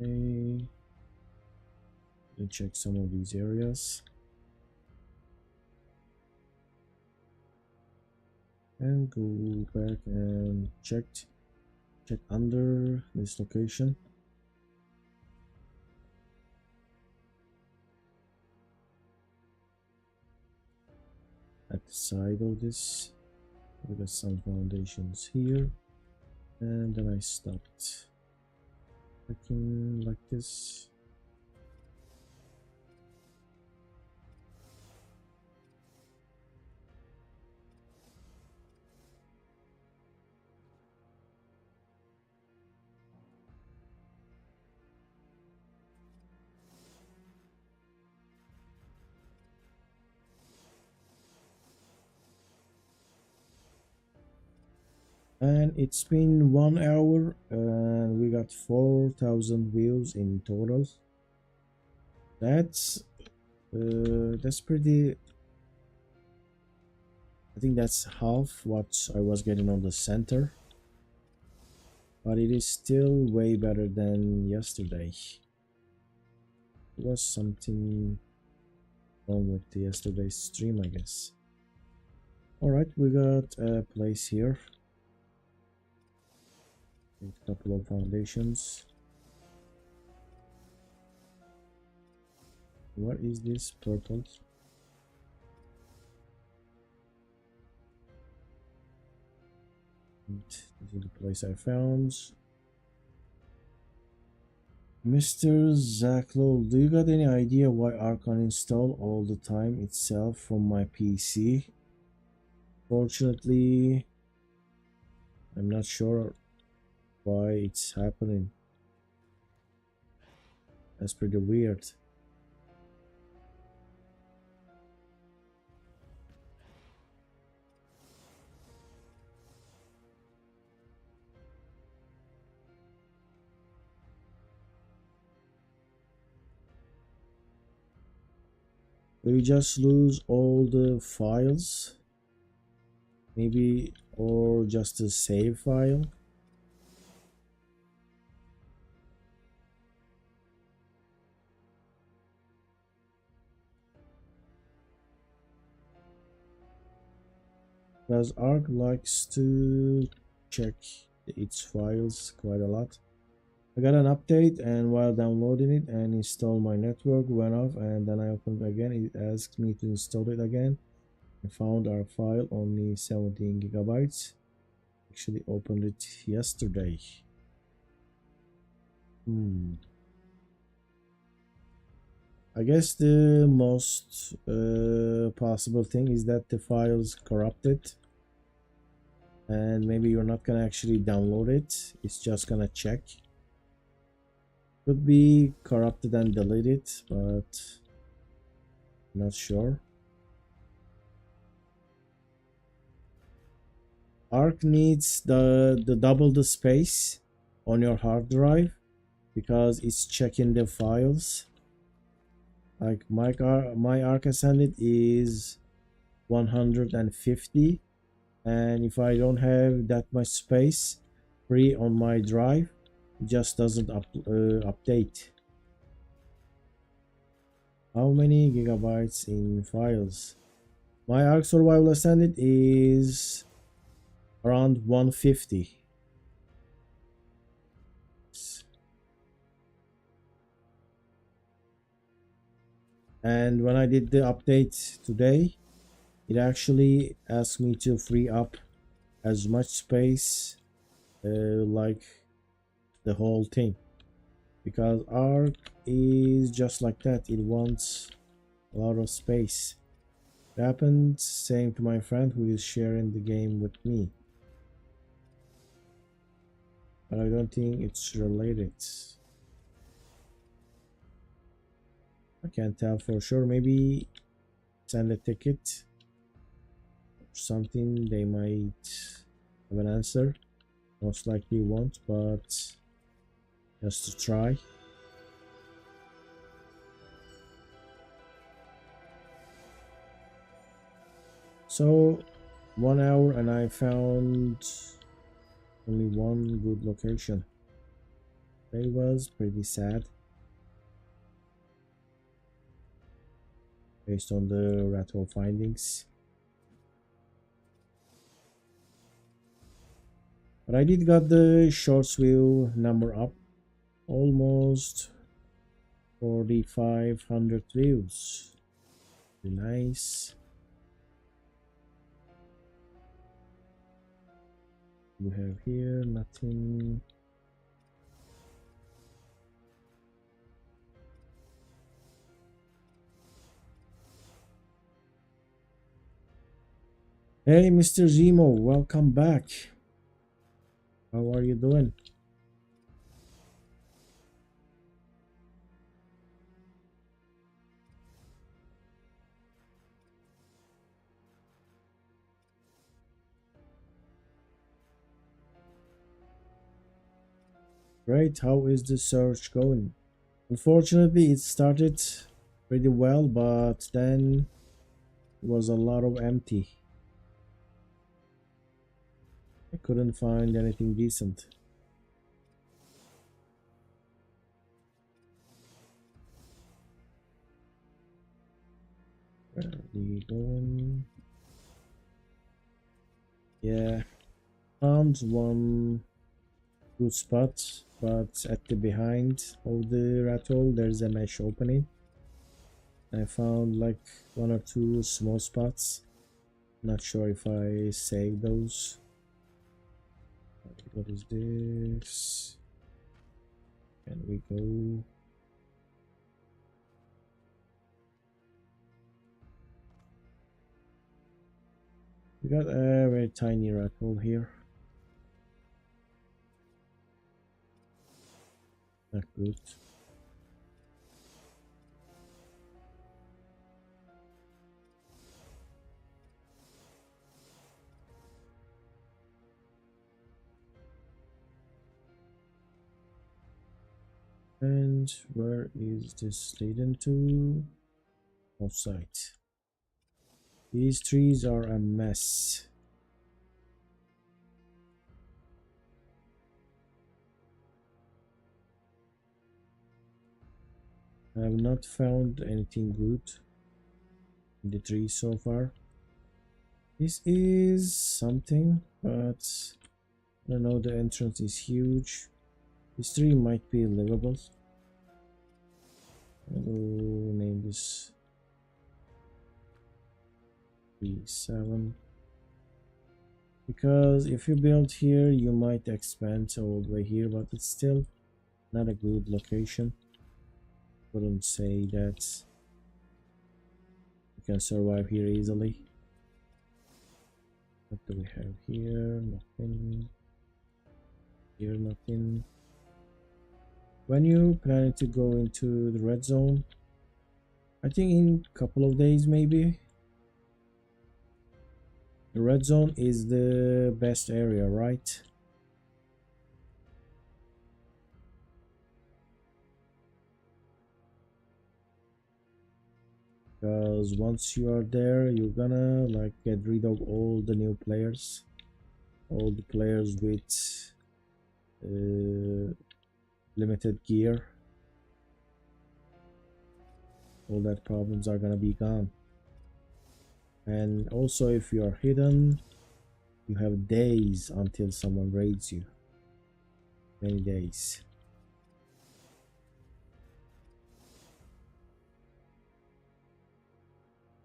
Okay. Let's check some of these areas. And go back and check under this location. At the side of this, we got some foundations here, and then I stopped working like this. And it's been 1 hour and we got 4,000 views in total. That's pretty. I think that's half what I was getting on the center, but it is still way better than yesterday. There was something wrong with the yesterday's stream, I guess. Alright, we got a place here. A couple of foundations. What is this purple? This is the place I found. Mr. Zaklo, do you got any idea why ARK uninstall all the time itself from my PC? Fortunately, I'm not sure why it's happening. That's pretty weird. We just lose all the files, maybe, or just a save file. Because ARK likes to check its files quite a lot. I got an update, and while downloading it and install, my network went off, and then I opened it again. It asked me to install it again. I found our file only 17 gigabytes. Actually opened it yesterday. I guess the most possible thing is that the file's corrupted, and maybe you're not gonna actually download it. It's just gonna check. Could be corrupted and deleted, but not sure. ARK needs the double the space on your hard drive because it's checking the files. Like my ARK Ascended is 150, and if I don't have that much space free on my drive, it just doesn't update. How many gigabytes in files? My ARK Survival Ascended is around 150. And when I did the update today, it actually asked me to free up as much space like the whole thing, because ARK is just like that. It wants a lot of space. It happened same to my friend who is sharing the game with me, but I don't think it's related. I can't tell for sure. Maybe send a ticket or something. They might have an answer. Most likely won't, but just to try. So 1 hour and I found only one good location. It was pretty sad based on the rathole findings. But I did got the shorts view number up, almost 4,500 views. Pretty nice. We have here nothing. Hey Mr. Zemo, welcome back. How are you doing? Great, how is the search going? Unfortunately, it started pretty well, but then it was a lot of empty. I couldn't find anything decent. Where are we going? Yeah, found one good spot, but at the behind of the rat hole there's a mesh opening. I found like one or two small spots. Not sure if I saved those. What is this? Can we go? We got a very tiny rat hole here. Not good. And where is this leading to? Outside. These trees are a mess. I have not found anything good in the trees so far. This is something, but I don't know, the entrance is huge. This tree might be livable. I will name this B7, because if you build here you might expand all the way here, but it's still not a good location. Wouldn't say that can survive here easily. What do we have here? Nothing. Here, nothing. When you planning to go into the red zone? I think in a couple of days maybe. The red zone is the best area, right? Because once you are there, you're gonna like get rid of all the new players, all the players with limited gear. All that problems are gonna be gone. And also, if you are hidden, you have days until someone raids you. Many days.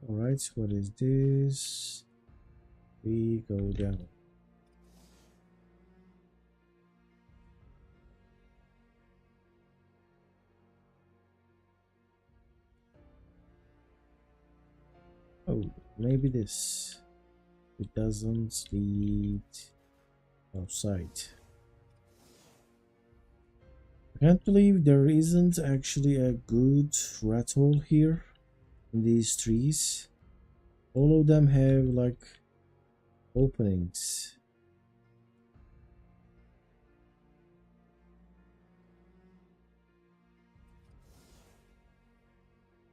Alright, what is this? We go down. Oh, maybe this. It doesn't lead outside. I can't believe there isn't actually a good rat hole here in these trees. All of them have like openings.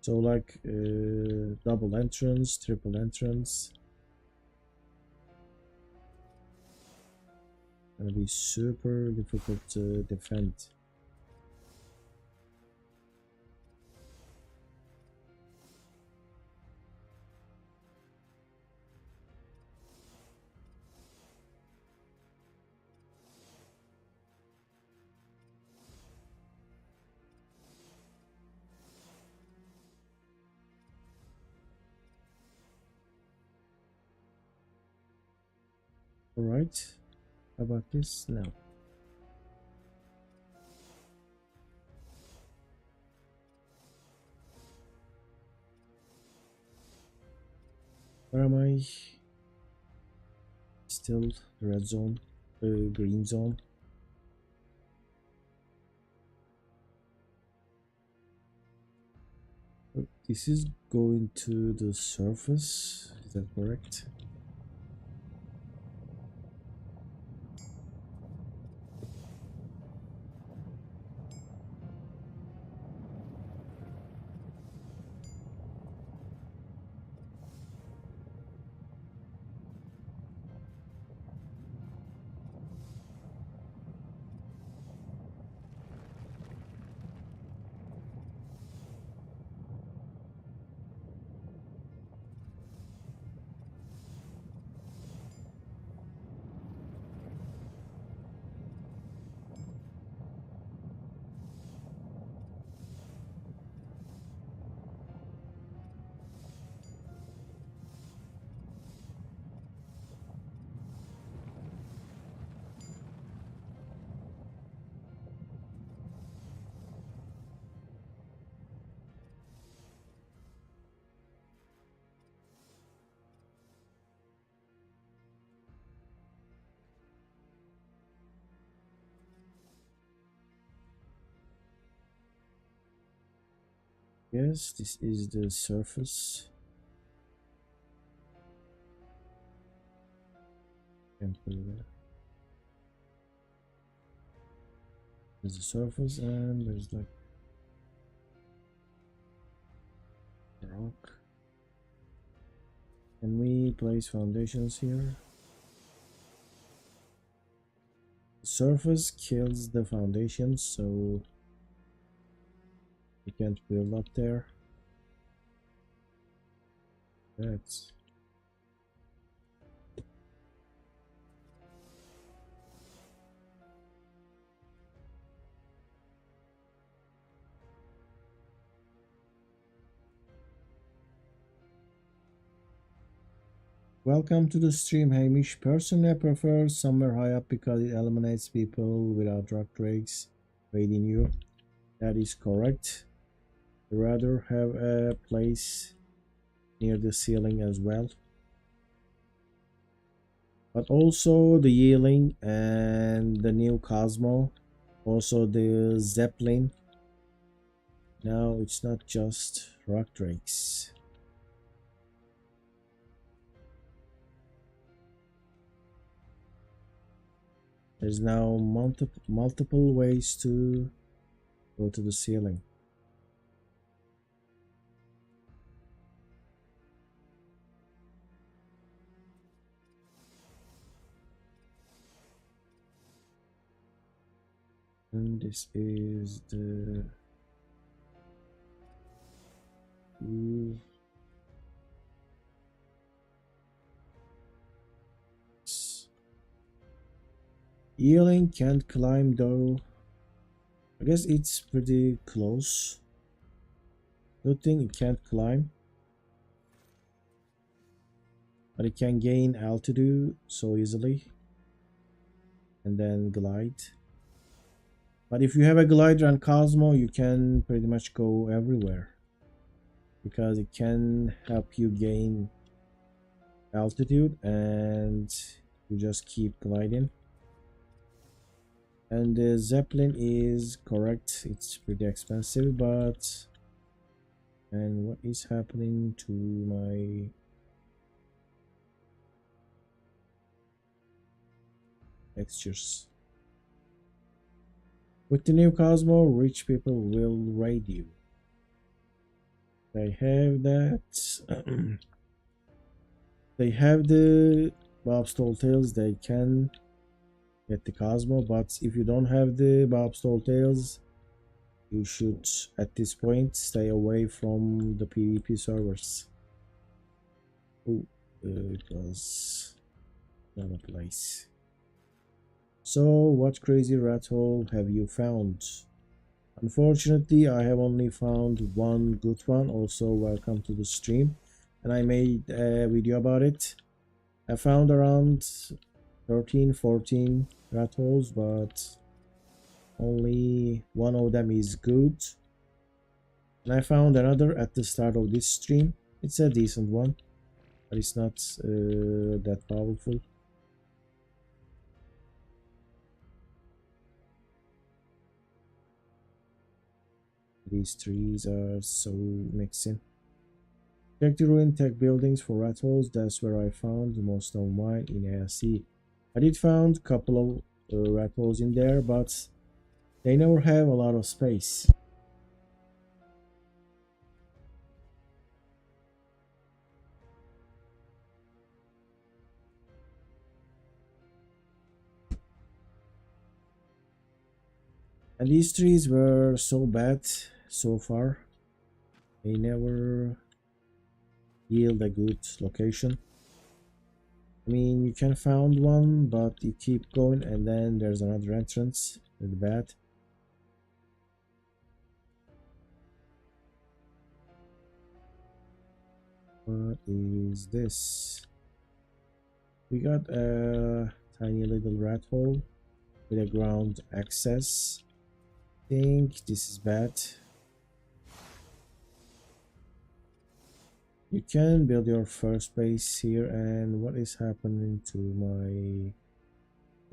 So like double entrance, triple entrance. Gonna be super difficult to defend. Alright, how about this now? Where am I? Still the red zone, the green zone. Oh, this is going to the surface, is that correct? Yes, this is the surface. Can't put it there. There's the surface and there's like a rock. Can we place foundations here? The surface kills the foundations, so we can't build up there. That's welcome to the stream, Hamish. Personally, I prefer somewhere high up because it eliminates people without drug breaks raiding you. That is correct. I'd rather have a place near the ceiling as well. But also the Yearling and the new Cosmo, also the Zeppelin. Now it's not just rock drakes. There's now multiple ways to go to the ceiling. And this is the Yearling can't climb though. I guess it's pretty close. Good thing it can't climb, but it can gain altitude so easily and then glide. But if you have a glider and Cosmo, you can pretty much go everywhere because it can help you gain altitude and you just keep gliding. And the Zeppelin is correct, it's pretty expensive, but and what is happening to my textures? With the new Cosmo, rich people will raid you. They have that. They have the Bob's Tall Tales, they can get the Cosmo, but if you don't have the Bob's Tall Tales, you should at this point stay away from the PvP servers. Oh, it was another place. So, what crazy rat hole have you found? Unfortunately, I have only found one good one. Also, welcome to the stream. And I made a video about it. I found around 13, 14 rat holes, but only one of them is good. And I found another at the start of this stream. It's a decent one, but it's not that powerful. These trees are so mixing. Check the ruined tech buildings for rat holes. That's where I found most of mine in ASC. I did found a couple of rat holes in there, but they never have a lot of space. And these trees were so bad so far. They never yield a good location. I mean, you can find one, but you keep going and then there's another entrance. Really bad. What is this? We got a tiny little rat hole with a ground access. I think this is bad. You can build your first base here, and what is happening to my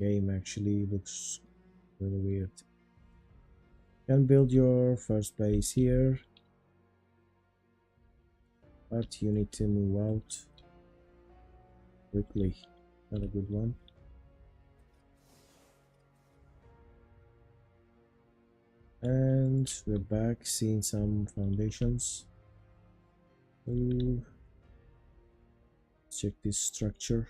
game actually looks really weird. You can build your first base here, but you need to move out quickly. Not a good one. And we're back seeing some foundations. Ooh. Check this structure.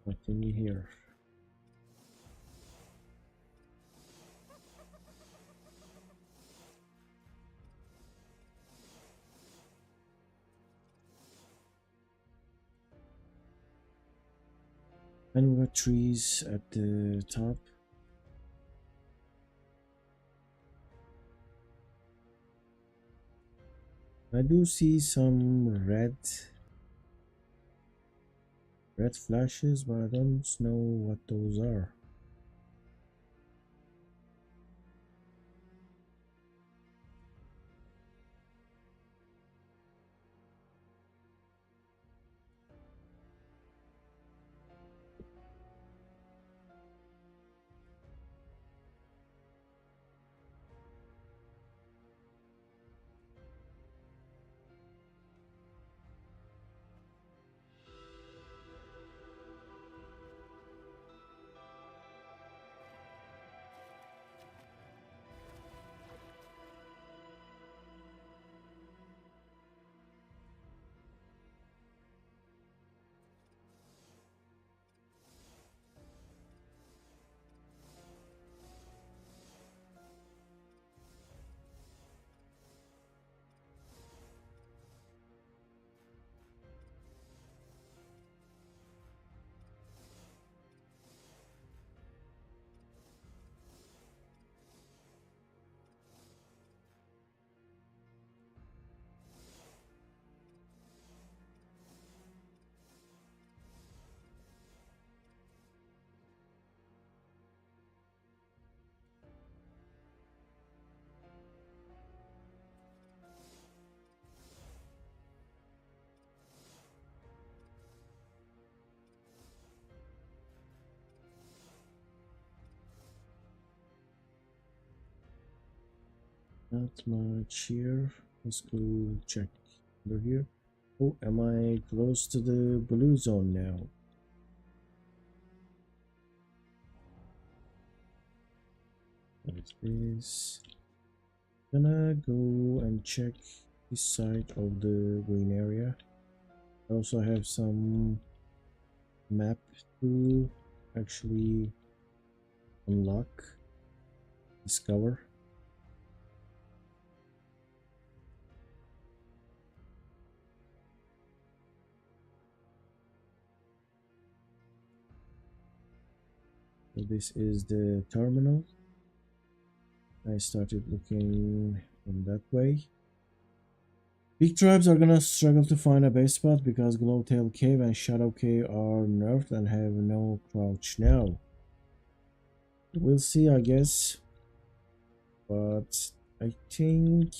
Nothing here. And we got trees at the top. I do see some red flashes, but I don't know what those are. Not much here. Let's go check over here. Oh, am I close to the blue zone now? What is this? Gonna go and check this side of the green area. I also have some map to actually unlock, discover. So this is the terminal. I started looking from that way. Big tribes are gonna struggle to find a base spot because Glowtail Cave and Shadow Cave are nerfed and have no crouch now. We'll see, I guess. But I think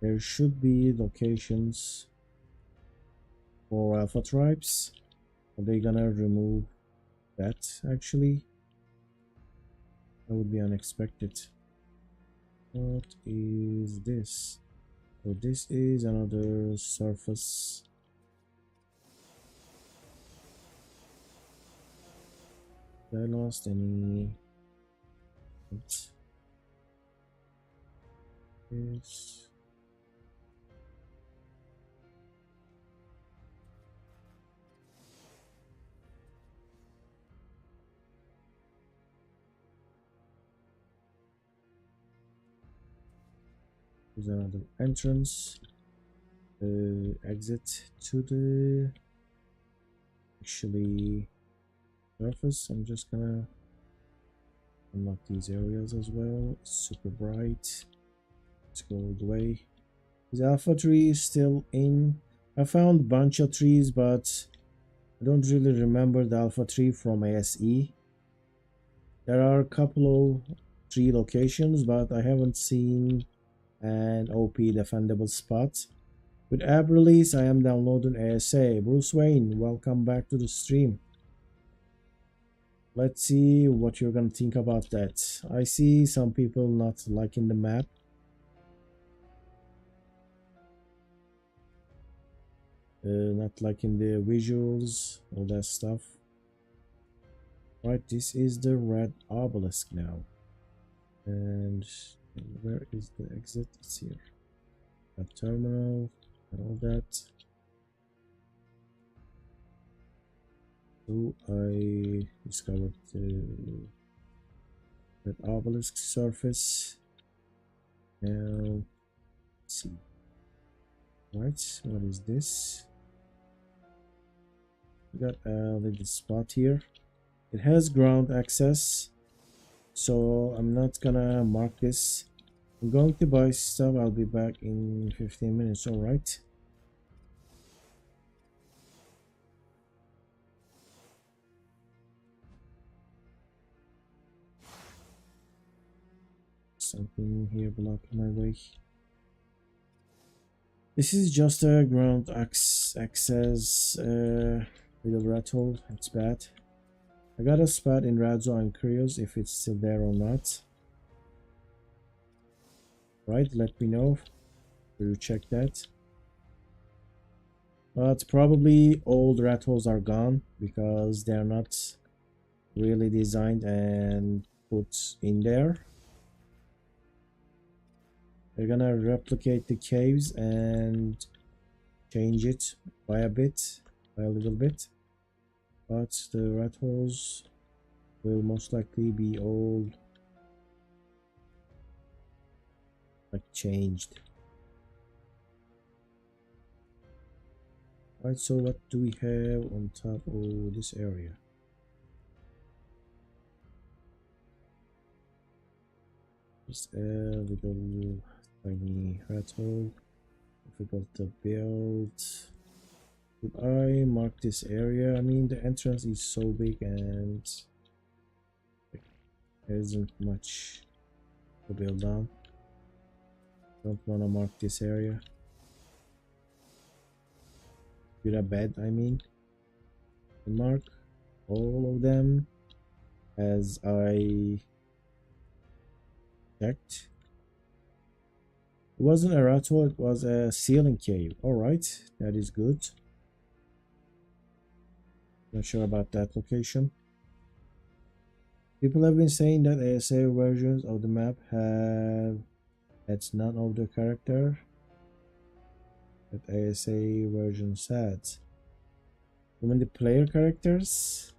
there should be locations for alpha tribes. Are they gonna remove that actually? That would be unexpected. What is this? So this is another surface. Did I lost any? This. There's another entrance, exit to the actually surface. I'm just gonna unlock these areas as well. Super bright. Let's go all the way. Is alpha tree still in? I found a bunch of trees, but I don't really remember the alpha tree from ASE. There are a couple of tree locations, but I haven't seen an OP defendable spot. With app release, I am downloading ASA. Bruce Wayne, welcome back to the stream. Let's see what you're gonna think about that. I see some people not liking the map. Not liking the visuals, all that stuff. Right, this is the red obelisk now. And where is the exit? It's here. That terminal and all that. So I discovered the red obelisk surface. Now let's see. Right, what is this? We got a little spot here. It has ground access, so I'm not gonna mark this. I'm going to buy stuff. I'll be back in 15 minutes. All right. Something here blocking my way. This is just a ground access little rat hole. It's bad. I got a spot in Radzo. I'm curious if it's still there or not. Right, let me know. Will you check that? But probably all the rat holes are gone because they're not really designed and put in there. They're gonna replicate the caves and change it by a little bit. But the rat holes will most likely be all like changed. Right, so what do we have on top of this area? Just a little tiny rat hole. Difficult to build. Did I mark this area? I mean, the entrance is so big and there isn't much to build on. Don't want to mark this area. With a bed, I mean. Mark all of them as I checked. It wasn't a rathole, it was a ceiling cave. Alright, that is good. Not sure about that location. People have been saying that ASA versions of the map have that's none of the character that ASA versions had. Even the player characters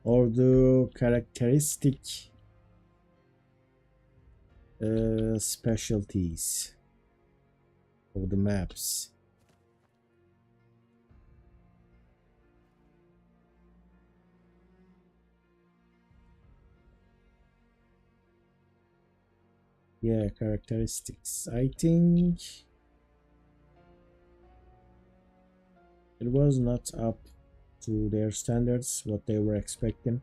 or the characteristic specialties of the maps. Yeah, characteristics. I think it was not up to their standards, what they were expecting.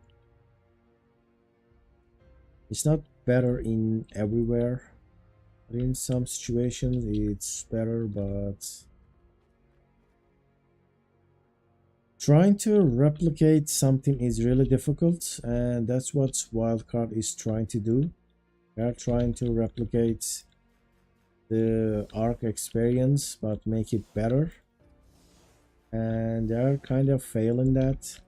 It's not better in everywhere. But in some situations it's better, but trying to replicate something is really difficult, and that's what Wildcard is trying to do. They are trying to replicate the ARK experience but make it better, and they are kind of failing that.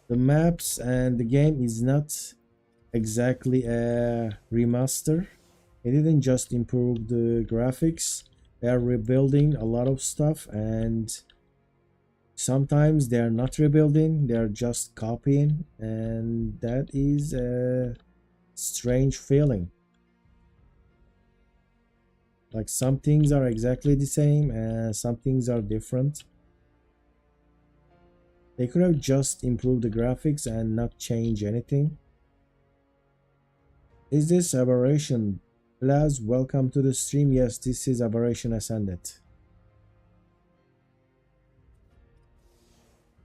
The maps and the game is not exactly a remaster. They didn't just improve the graphics, they are rebuilding a lot of stuff, and sometimes they are not rebuilding, they are just copying, and that is a strange feeling. Like some things are exactly the same and some things are different. They could have just improved the graphics and not change anything. Is this Aberration? Blaz, welcome to the stream. Yes, this is Aberration Ascended.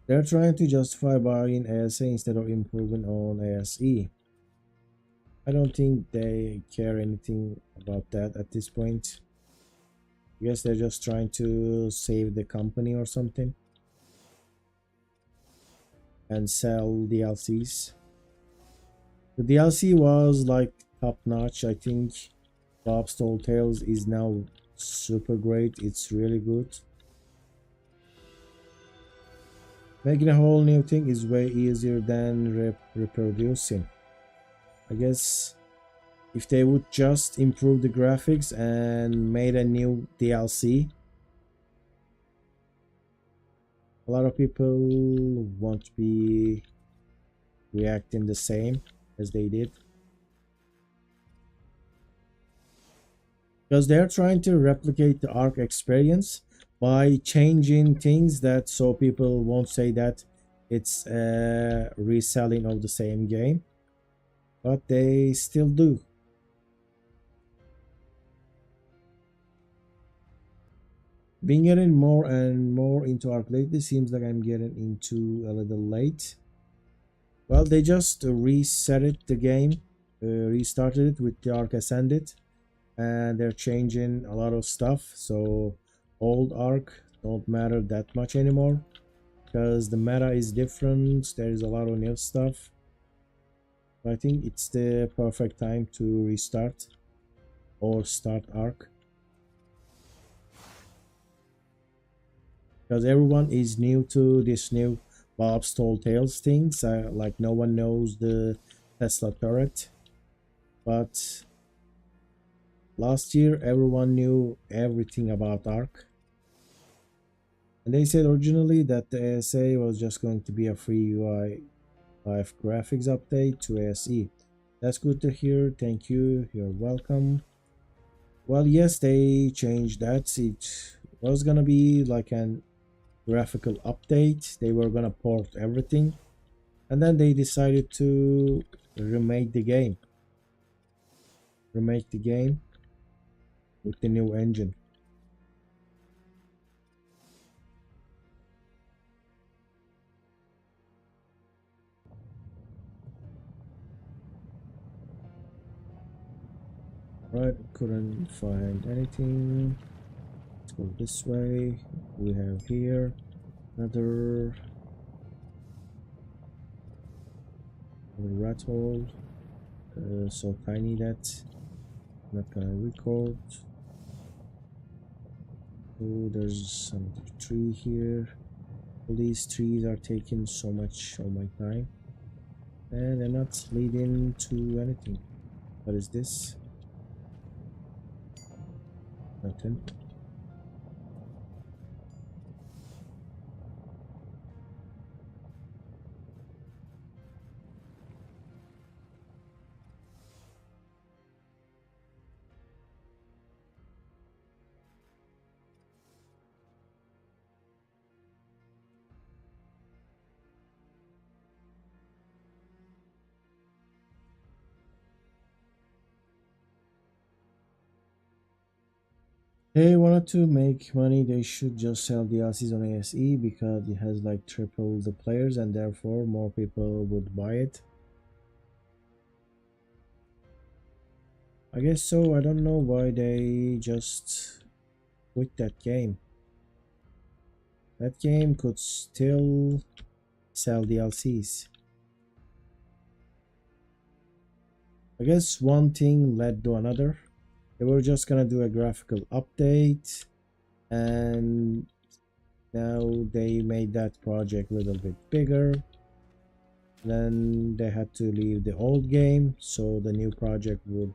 They're trying to justify buying ASA instead of improving on ASE. I don't think they care anything about that at this point. I guess they're just trying to save the company or something and sell DLCs. The DLC was like top notch. I think Bob's Tall Tales is now super great. It's really good. Making a whole new thing is way easier than reproducing. I guess if they would just improve the graphics and made a new DLC, a lot of people won't be reacting the same as they did. Because they're trying to replicate the ARK experience by changing things that so people won't say that it's a reselling of the same game, but they still do. Been getting more and more into ARK lately. Seems like I'm getting into a little late. Well, they just reset the game, restarted it with the ARK Ascended, and they're changing a lot of stuff. So old ARK don't matter that much anymore because the meta is different. There's a lot of new stuff. I think it's the perfect time to restart or start ARK. Because everyone is new to this new Bob's Tall Tales things. Like no one knows the Tesla turret, but last year everyone knew everything about ARK, and they said originally that the ASA was just going to be a free UI 5 graphics update to ASE. That's good to hear. Thank you. You're welcome. Well, yes, they changed that. It was gonna be like an graphical update. They were gonna port everything, and then they decided to remake the game with the new engine. Right, couldn't find anything. Let's go this way. We have here another rat hole. So tiny that I'm not gonna record. Oh, there's another tree here. All these trees are taking so much of my time, and they're not leading to anything. What is this? Nothing. They wanted to make money, they should just sell DLCs on ASE because it has like triple the players and therefore more people would buy it. I guess so. I don't know why they just quit that game. That game could still sell DLCs. I guess one thing led to another. They were just gonna do a graphical update, and now they made that project a little bit bigger. Then they had to leave the old game so the new project would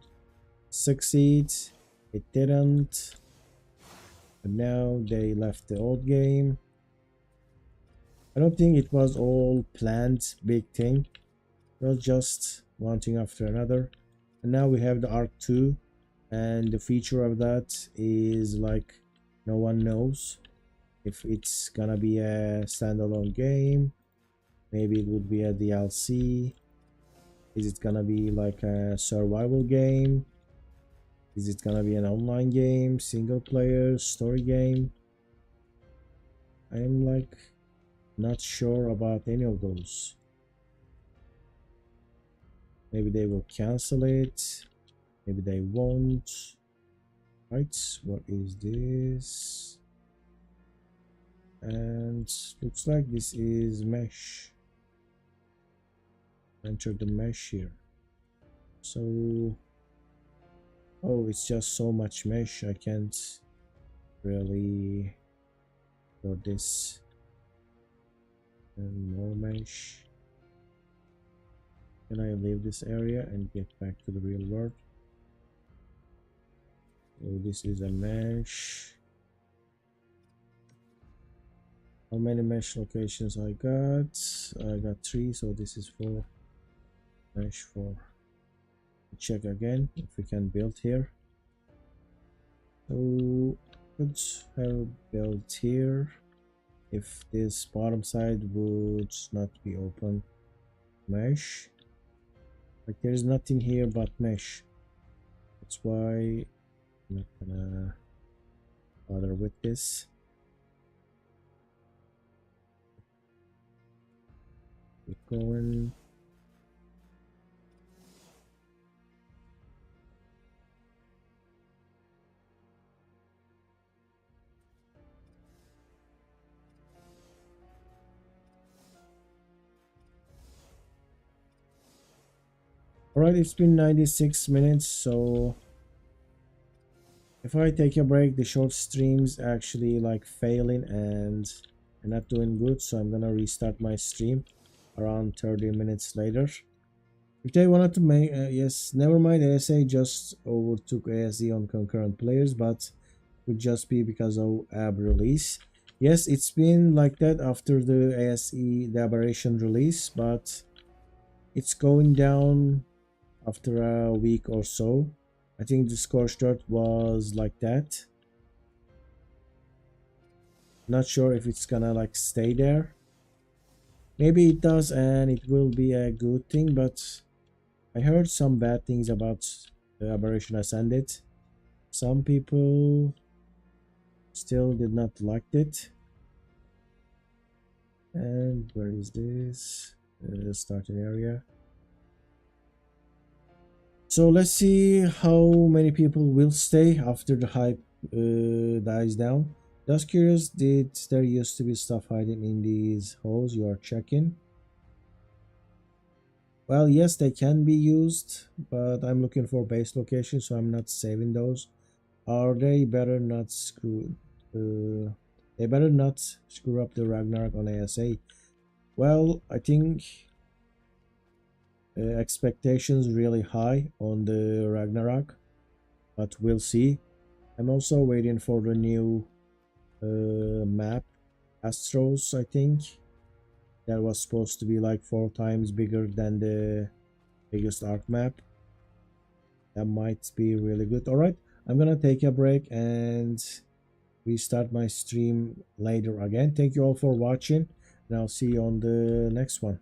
succeed. It didn't, but now they left the old game. I don't think it was all planned big thing. It was just one thing after another. And now we have the ARK 2, and the feature of that is like no one knows if it's gonna be a standalone game. Maybe it would be a DLC. Is it gonna be like a survival game? Is it gonna be an online game, single player, story game? I am like not sure about any of those. Maybe they will cancel it. Maybe they won't. Right, what is this? And looks like this is mesh. Enter the mesh here. So, oh, it's just so much mesh. I can't really for this. And more mesh. Can I leave this area and get back to the real world? So this is a mesh. How many mesh locations I got? I got 3, so this is 4. Mesh 4. Check again if we can build here. So could have built here if this bottom side would not be open. Mesh. Like there's nothing here but mesh. That's why I'm not gonna bother with this. Keep going. Alright, it's been 96 minutes, so if I take a break, the short streams actually like failing and not doing good, so I'm gonna restart my stream around 30 minutes later. If they wanted to make, yes, never mind, ASA just overtook ASE on concurrent players, but would just be because of AB release. Yes, it's been like that after the ASE, the Aberration release, but it's going down after a week or so. I think the scorched earth was like that. Not sure if it's gonna like stay there. Maybe it does and it will be a good thing, but I heard some bad things about the Aberration Ascended. Some people still did not like it. And where is this? Starting area. So let's see how many people will stay after the hype dies down. Just curious, did there used to be stuff hiding in these holes you are checking? Well, yes, they can be used, but I'm looking for base location, so I'm not saving those. Are they better not screw? They better not screw up the Ragnarok on ASA. Well, I think expectations really high on the Ragnarok, but we'll see. I'm also waiting for the new map, Astros. I think that was supposed to be like 4 times bigger than the biggest ARK map. That might be really good. All right, I'm gonna take a break and restart my stream later again. Thank you all for watching, and I'll see you on the next one.